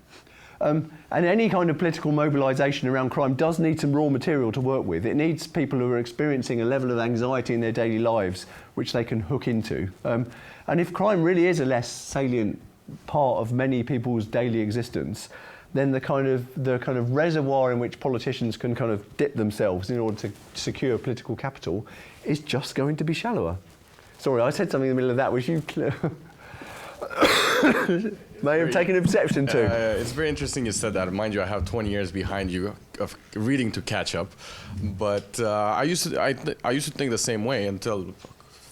And any kind of political mobilisation around crime does need some raw material to work with. It needs people who are experiencing a level of anxiety in their daily lives which they can hook into. And if crime really is a less salient part of many people's daily existence, then the kind of reservoir in which politicians can kind of dip themselves in order to secure political capital is just going to be shallower. Sorry, I said something in the middle of that which you may have taken exception to. It's very interesting you said that. Mind you, I have 20 years behind you of reading to catch up, but I used to think the same way until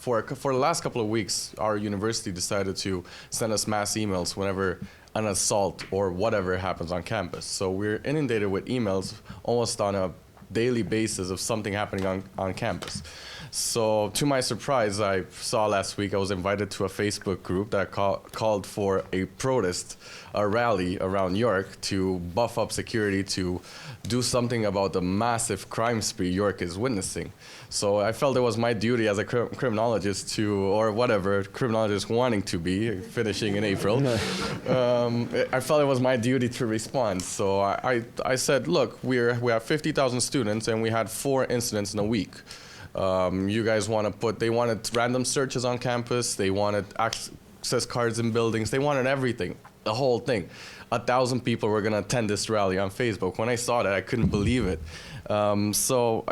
for the last couple of weeks, our university decided to send us mass emails whenever an assault or whatever happens on campus. So we're inundated with emails almost on a daily basis of something happening on campus. So to my surprise, I saw last week I was invited to a Facebook group that called for a protest, a rally around York to buff up security to do something about the massive crime spree York is witnessing. So I felt it was my duty as a criminologist criminologist wanting to be, finishing in April. I felt it was my duty to respond. So I said, look, we have 50,000 students and we had 4 incidents in a week. You guys they wanted random searches on campus, they wanted access cards in buildings, they wanted everything, the whole thing. 1,000 people were gonna attend this rally on Facebook. When I saw that, I couldn't believe it. So,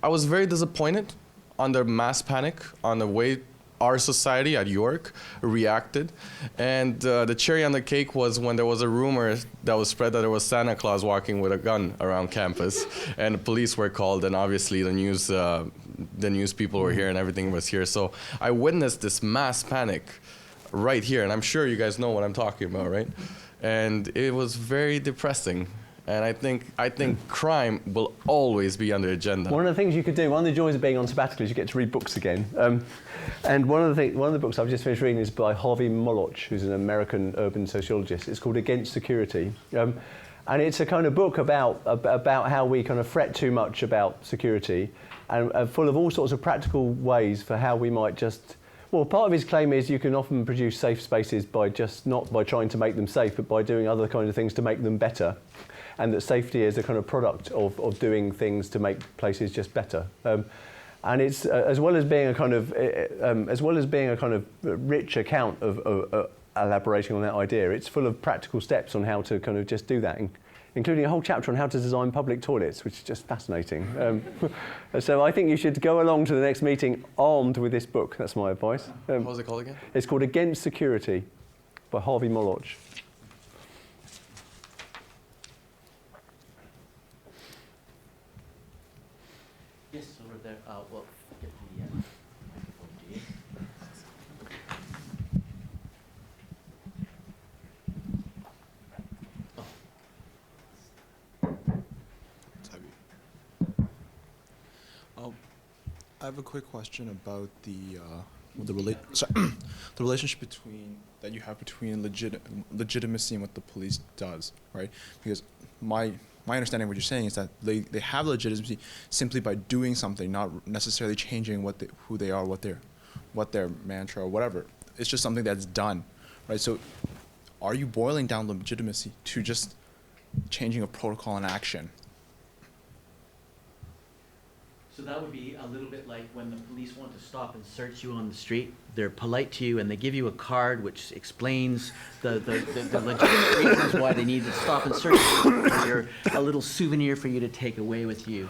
I was very disappointed on the mass panic, on the way our society at York reacted. And the cherry on the cake was when there was a rumor that was spread that there was Santa Claus walking with a gun around campus, and the police were called, and obviously the news people were here and everything was here. So I witnessed this mass panic right here, and I'm sure you guys know what I'm talking about, right? And it was very depressing. And I think crime will always be on the agenda. One of the things you could do, one of the joys of being on sabbatical is you get to read books again. And one of the books I've just finished reading is by Harvey Moloch, who's an American urban sociologist. It's called Against Security. And it's a kind of book about how we kind of fret too much about security, and full of all sorts of practical ways for how we might just. Well, part of his claim is you can often produce safe spaces by just not by trying to make them safe, but by doing other kind of things to make them better, and that safety is a kind of product of doing things to make places just better. And it's as well as being a kind of rich account of elaborating on that idea, it's full of practical steps on how to kind of just do that, including a whole chapter on how to design public toilets, which is just fascinating. So I think you should go along to the next meeting armed with this book. That's my advice. What was it called again? It's called Against Security by Harvey Moloch. Yes, over there. Well, get the microphone to you. I have a quick question about the relationship that you have between legitimacy and what the police does, right? Because my understanding of what you're saying is that they have legitimacy simply by doing something, not necessarily changing who they are, what their mantra or whatever. It's just something that's done, right? So, are you boiling down legitimacy to just changing a protocol and action? So that would be a little bit like when the police want to stop and search you on the street. They're polite to you and they give you a card which explains the legitimate reasons why they need to stop and search you. They're a little souvenir for you to take away with you.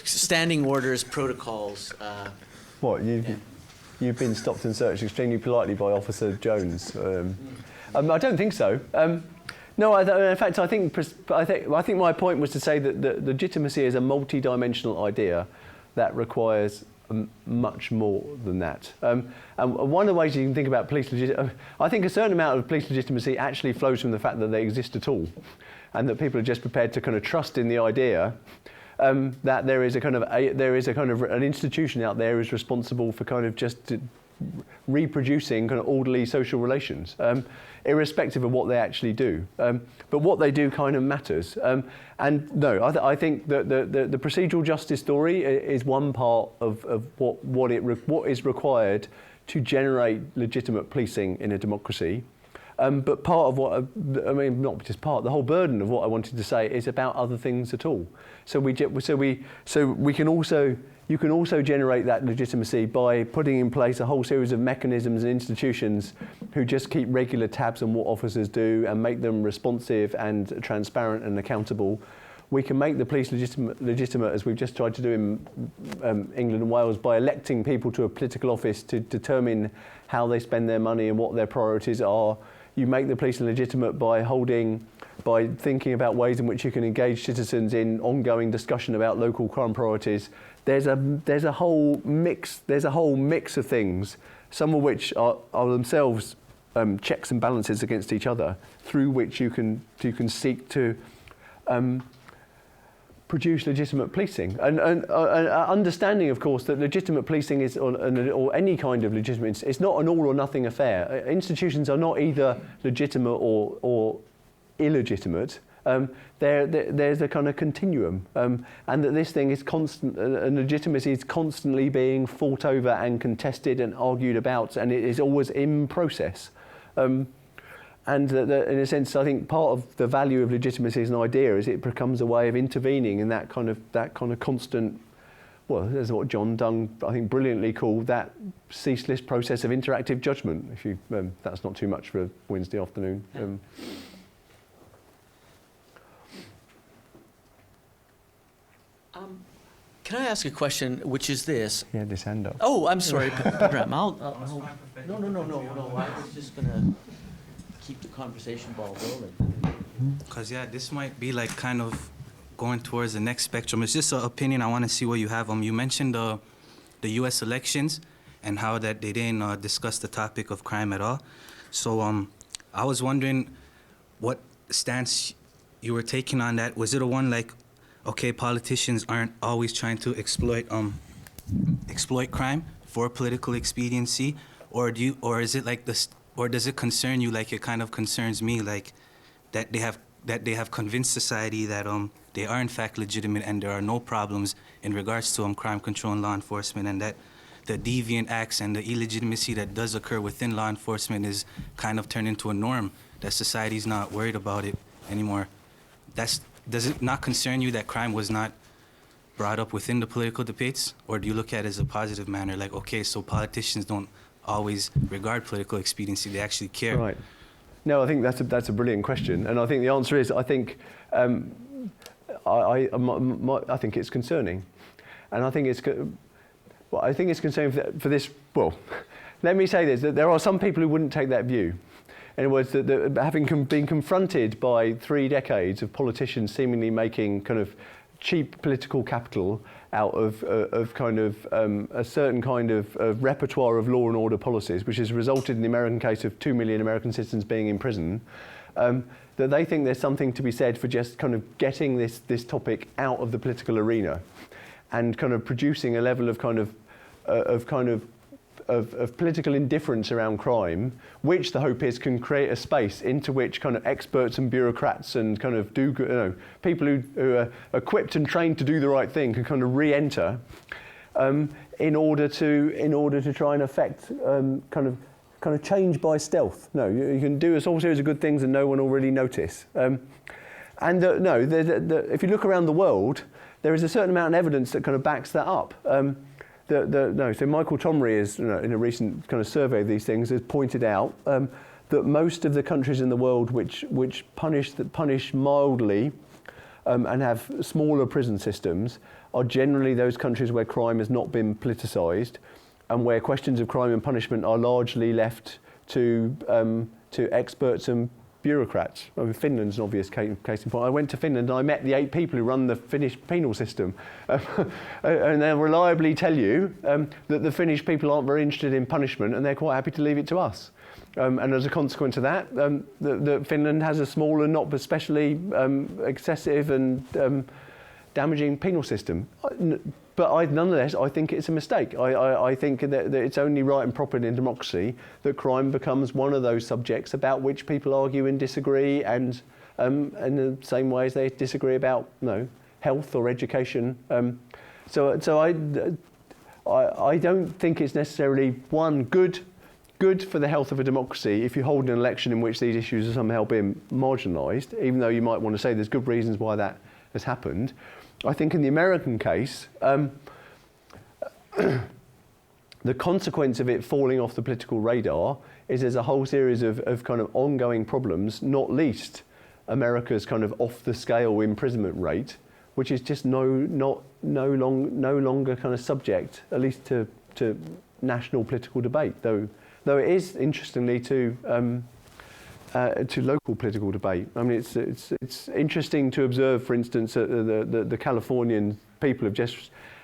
Standing orders, protocols. What, you've been stopped and searched extremely politely by Officer Jones? I don't think so. No, in fact, I think my point was to say that legitimacy is a multi-dimensional idea that requires much more than that. And one of the ways you can think about police legitimacy, I think a certain amount of police legitimacy actually flows from the fact that they exist at all, and that people are just prepared to kind of trust in the idea that there is a kind of an institution out there is responsible for kind of just reproducing kind of orderly social relations, irrespective of what they actually do. But what they do kind of matters. And no, I think that the procedural justice story is one part of what is required to generate legitimate policing in a democracy. But part of what I mean, not just part, the whole burden of what I wanted to say is about other things at all. So we can also. You can also generate that legitimacy by putting in place a whole series of mechanisms and institutions who just keep regular tabs on what officers do and make them responsive and transparent and accountable. We can make the police legitimate, as we've just tried to do in England and Wales, by electing people to a political office to determine how they spend their money and what their priorities are. You make the police legitimate by thinking about ways in which you can engage citizens in ongoing discussion about local crime priorities. There's a whole mix of things, some of which are themselves checks and balances against each other, through which you can seek to produce legitimate policing. And understanding, of course, that legitimate policing is, or any kind of legitimate, it's not an all or nothing affair. Institutions are not either legitimate or illegitimate. There's a kind of continuum, and that this thing is constant, and legitimacy is constantly being fought over and contested and argued about, and it is always in process. And in a sense, I think part of the value of legitimacy as an idea is it becomes a way of intervening in that kind of constant. Well, that's what John Donne, I think, brilliantly called that ceaseless process of interactive judgment. If you, that's not too much for a Wednesday afternoon. Can I ask a question, which is this? He had his hand up. Oh, I'm sorry, Bram. I'll no. I was just gonna keep the conversation ball rolling. Because, yeah, this might be like kind of going towards the next spectrum. It's just an opinion. I want to see what you have. You mentioned the U.S. elections and how that they didn't discuss the topic of crime at all. So I was wondering what stance you were taking on that. Was it a one like, okay, politicians aren't always trying to exploit crime for political expediency, or is it like this, or does it concern you like it kind of concerns me, like that they have that they have convinced society that they are in fact legitimate and there are no problems in regards to crime control and law enforcement, and that the deviant acts and the illegitimacy that does occur within law enforcement is kind of turned into a norm, that society's not worried about it anymore. Does it not concern you that crime was not brought up within the political debates, or do you look at it as a positive manner, like, okay, so politicians don't always regard political expediency, they actually care? Right. No, I think that's a brilliant question, and I think the answer is I think I think it's concerning, and I think it's concerning for this. Well, let me say this: that there are some people who wouldn't take that view. In other words, that having been confronted by 3 decades of politicians seemingly making kind of cheap political capital out of kind of a certain kind of repertoire of law and order policies, which has resulted in the American case of 2 million American citizens being in prison, that they think there's something to be said for just kind of getting this topic out of the political arena and kind of producing a level of political indifference around crime, which the hope is can create a space into which kind of experts and bureaucrats and kind of people who are equipped and trained to do the right thing can kind of re-enter in order to try and affect kind of change by stealth. No, you can do a whole series of good things and no one will really notice. If you look around the world, there is a certain amount of evidence that kind of backs that up. So Michael Tomry is, in a recent kind of survey of these things, has pointed out that most of the countries in the world which punish mildly and have smaller prison systems are generally those countries where crime has not been politicised and where questions of crime and punishment are largely left to experts and bureaucrats. I mean, Finland's an obvious case in point. I went to Finland and I met the 8 people who run the Finnish penal system. And they'll reliably tell you that the Finnish people aren't very interested in punishment and they're quite happy to leave it to us. And as a consequence of that, Finland has a small and not especially excessive and damaging penal system. But nonetheless, I think it's a mistake. I think that it's only right and proper in a democracy that crime becomes one of those subjects about which people argue and disagree, and in the same way as they disagree about health or education. So I don't think it's necessarily good for the health of a democracy if you hold an election in which these issues are somehow being marginalised, even though you might want to say there's good reasons why that has happened. I think in the American case, the consequence of it falling off the political radar is there's a whole series of kind of ongoing problems, not least America's kind of off-the-scale imprisonment rate, which is just no longer kind of subject, at least to national political debate, though it is, interestingly, to local political debate. I mean, it's interesting to observe, for instance, the Californian people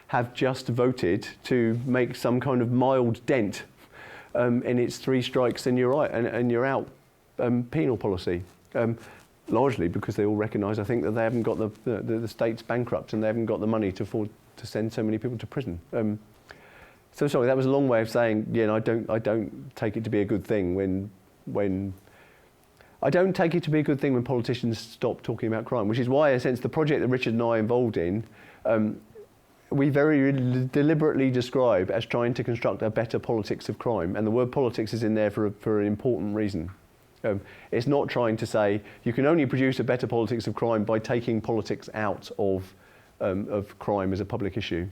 have just voted to make some kind of mild dent in its 3 strikes and you're out penal policy, largely because they all recognise, I think, that they haven't got the state's bankrupt and they haven't got the money to afford to send so many people to prison. So sorry, that was a long way of saying, I don't take it to be a good thing when I don't take it to be a good thing when politicians stop talking about crime, which is why, in a sense, the project that Richard and I are involved in, we very deliberately describe as trying to construct a better politics of crime. And the word politics is in there for an important reason. It's not trying to say you can only produce a better politics of crime by taking politics out of crime as a public issue.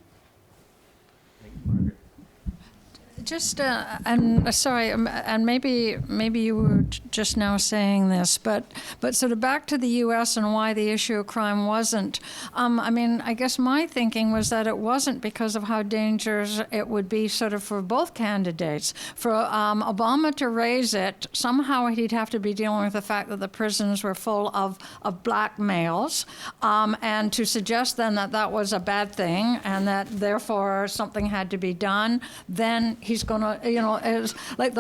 Just, and sorry, and maybe you were just now saying this, but sort of back to the U.S. and why the issue of crime wasn't. I mean, I guess my thinking was that it wasn't because of how dangerous it would be sort of for both candidates. For Obama to raise it, somehow he'd have to be dealing with the fact that the prisons were full of black males, and to suggest then that was a bad thing and that therefore something had to be done, then he's going to, it's like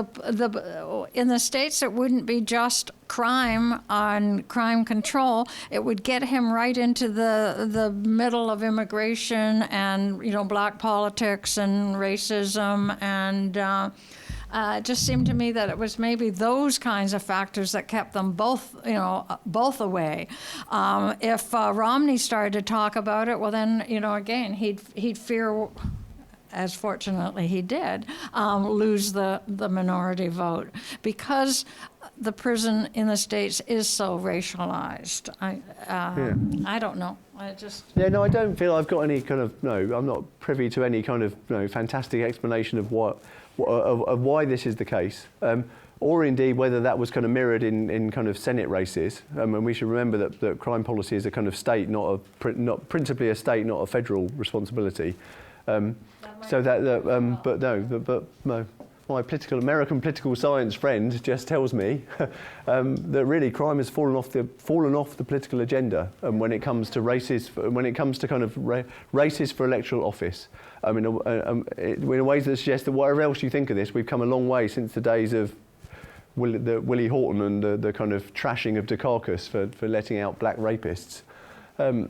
in the States, it wouldn't be just crime on crime control. It would get him right into the middle of immigration and, black politics and racism and It just seemed to me that it was maybe those kinds of factors that kept them both, both away. If Romney started to talk about it, well then, again, he'd fear, as fortunately he did, lose the minority vote because the prison in the States is so racialized. I don't know. Yeah, no, I don't feel I've got any kind of, I'm not privy to any kind of fantastic explanation of why this is the case, or indeed whether that was kind of mirrored in kind of Senate races. And we should remember that crime policy is a kind of state, not principally a state, not a federal responsibility. My American political science friend just tells me that really crime has fallen off the political agenda when it comes to races, when it comes to kind of races for electoral office. I mean, in ways that suggest that whatever else you think of this, we've come a long way since the days of Willie Horton and the kind of trashing of Dukakis for letting out black rapists. And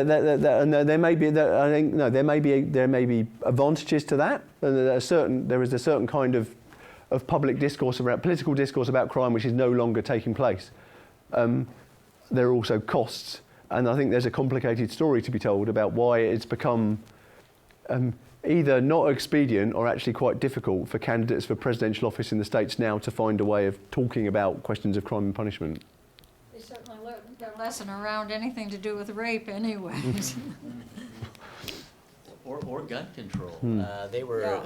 there may be, I think, there may be advantages to that. And there is a certain kind of public discourse around political discourse about crime which is no longer taking place. There are also costs, and I think there's a complicated story to be told about why it's become either not expedient or actually quite difficult for candidates for presidential office in the States now to find a way of talking about questions of crime and punishment. They certainly learned their lesson around anything to do with rape anyways. Or gun control. They were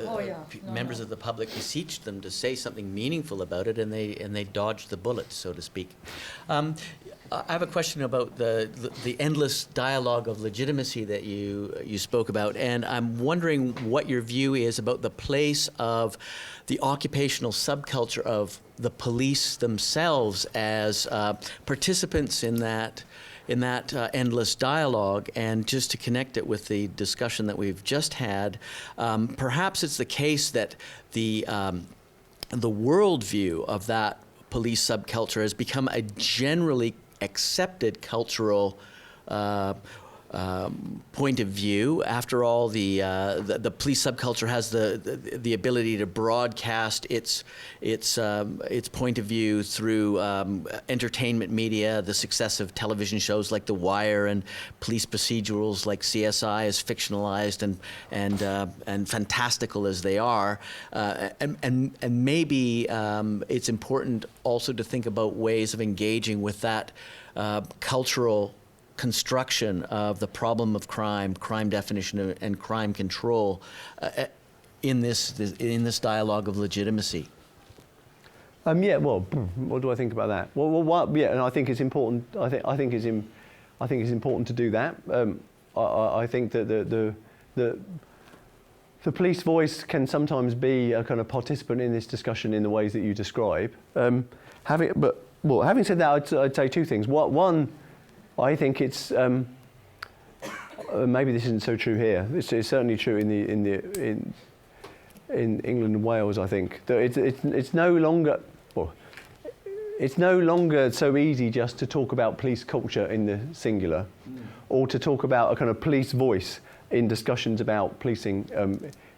members of the public beseeched them to say something meaningful about it, and they dodged the bullet, so to speak. I have a question about the endless dialogue of legitimacy that you spoke about, and I'm wondering what your view is about the place of the occupational subculture of the police themselves as participants in that endless dialogue. And just to connect it with the discussion that we've just had, perhaps it's the case that the worldview of that police subculture has become a generally accepted cultural point of view. After all, the police subculture has the ability to broadcast its point of view through entertainment media. The success of television shows like The Wire and police procedurals like CSI, as fictionalized and fantastical as they are, and maybe it's important also to think about ways of engaging with that cultural construction of the problem of crime definition, and crime control in this dialogue of legitimacy. Yeah. Well, what do I think about that? Yeah, and I think it's important. I think it's important to do that. I think that the police voice can sometimes be a kind of participant in this discussion in the ways that you describe. Having said that, I'd say two things. One, I think it's maybe this isn't so true here. It's certainly true in England and Wales. I think that it's no longer so easy just to talk about police culture in the singular, or to talk about a kind of police voice in discussions about policing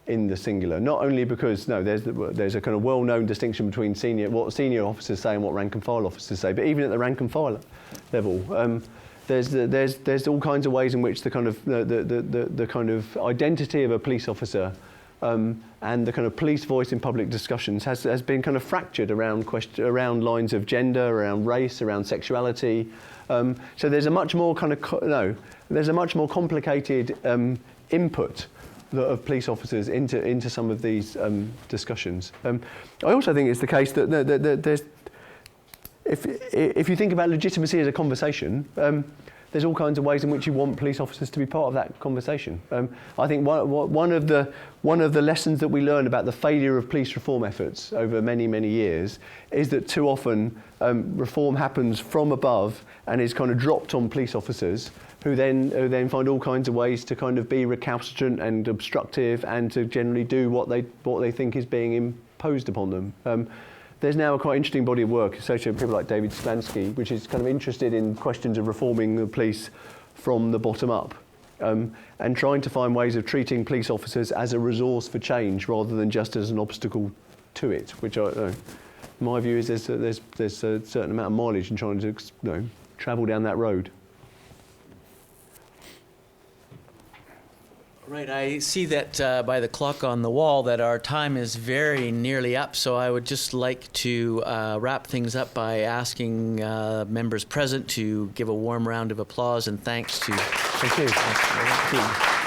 in the singular. Not only because there's a kind of well-known distinction between what senior officers say and what rank and file officers say, but even at the rank and file level. There's all kinds of ways in which the kind of identity of a police officer and the kind of police voice in public discussions has been kind of fractured around lines of gender, around race, around sexuality. So there's a much more complicated input of police officers into some of these discussions. I also think it's the case that there's. If you think about legitimacy as a conversation, there's all kinds of ways in which you want police officers to be part of that conversation. I think one of the lessons that we learn about the failure of police reform efforts over many, many years is that too often reform happens from above and is kind of dropped on police officers, who then find all kinds of ways to kind of be recalcitrant and obstructive and to generally do what they think is being imposed upon them. There's now a quite interesting body of work associated with people like David Slansky, which is kind of interested in questions of reforming the police from the bottom up, and trying to find ways of treating police officers as a resource for change rather than just as an obstacle to it, which my view is there's a certain amount of mileage in trying to travel down that road. Right, I see that by the clock on the wall that our time is very nearly up, so I would just like to wrap things up by asking members present to give a warm round of applause and thanks to... Thank you.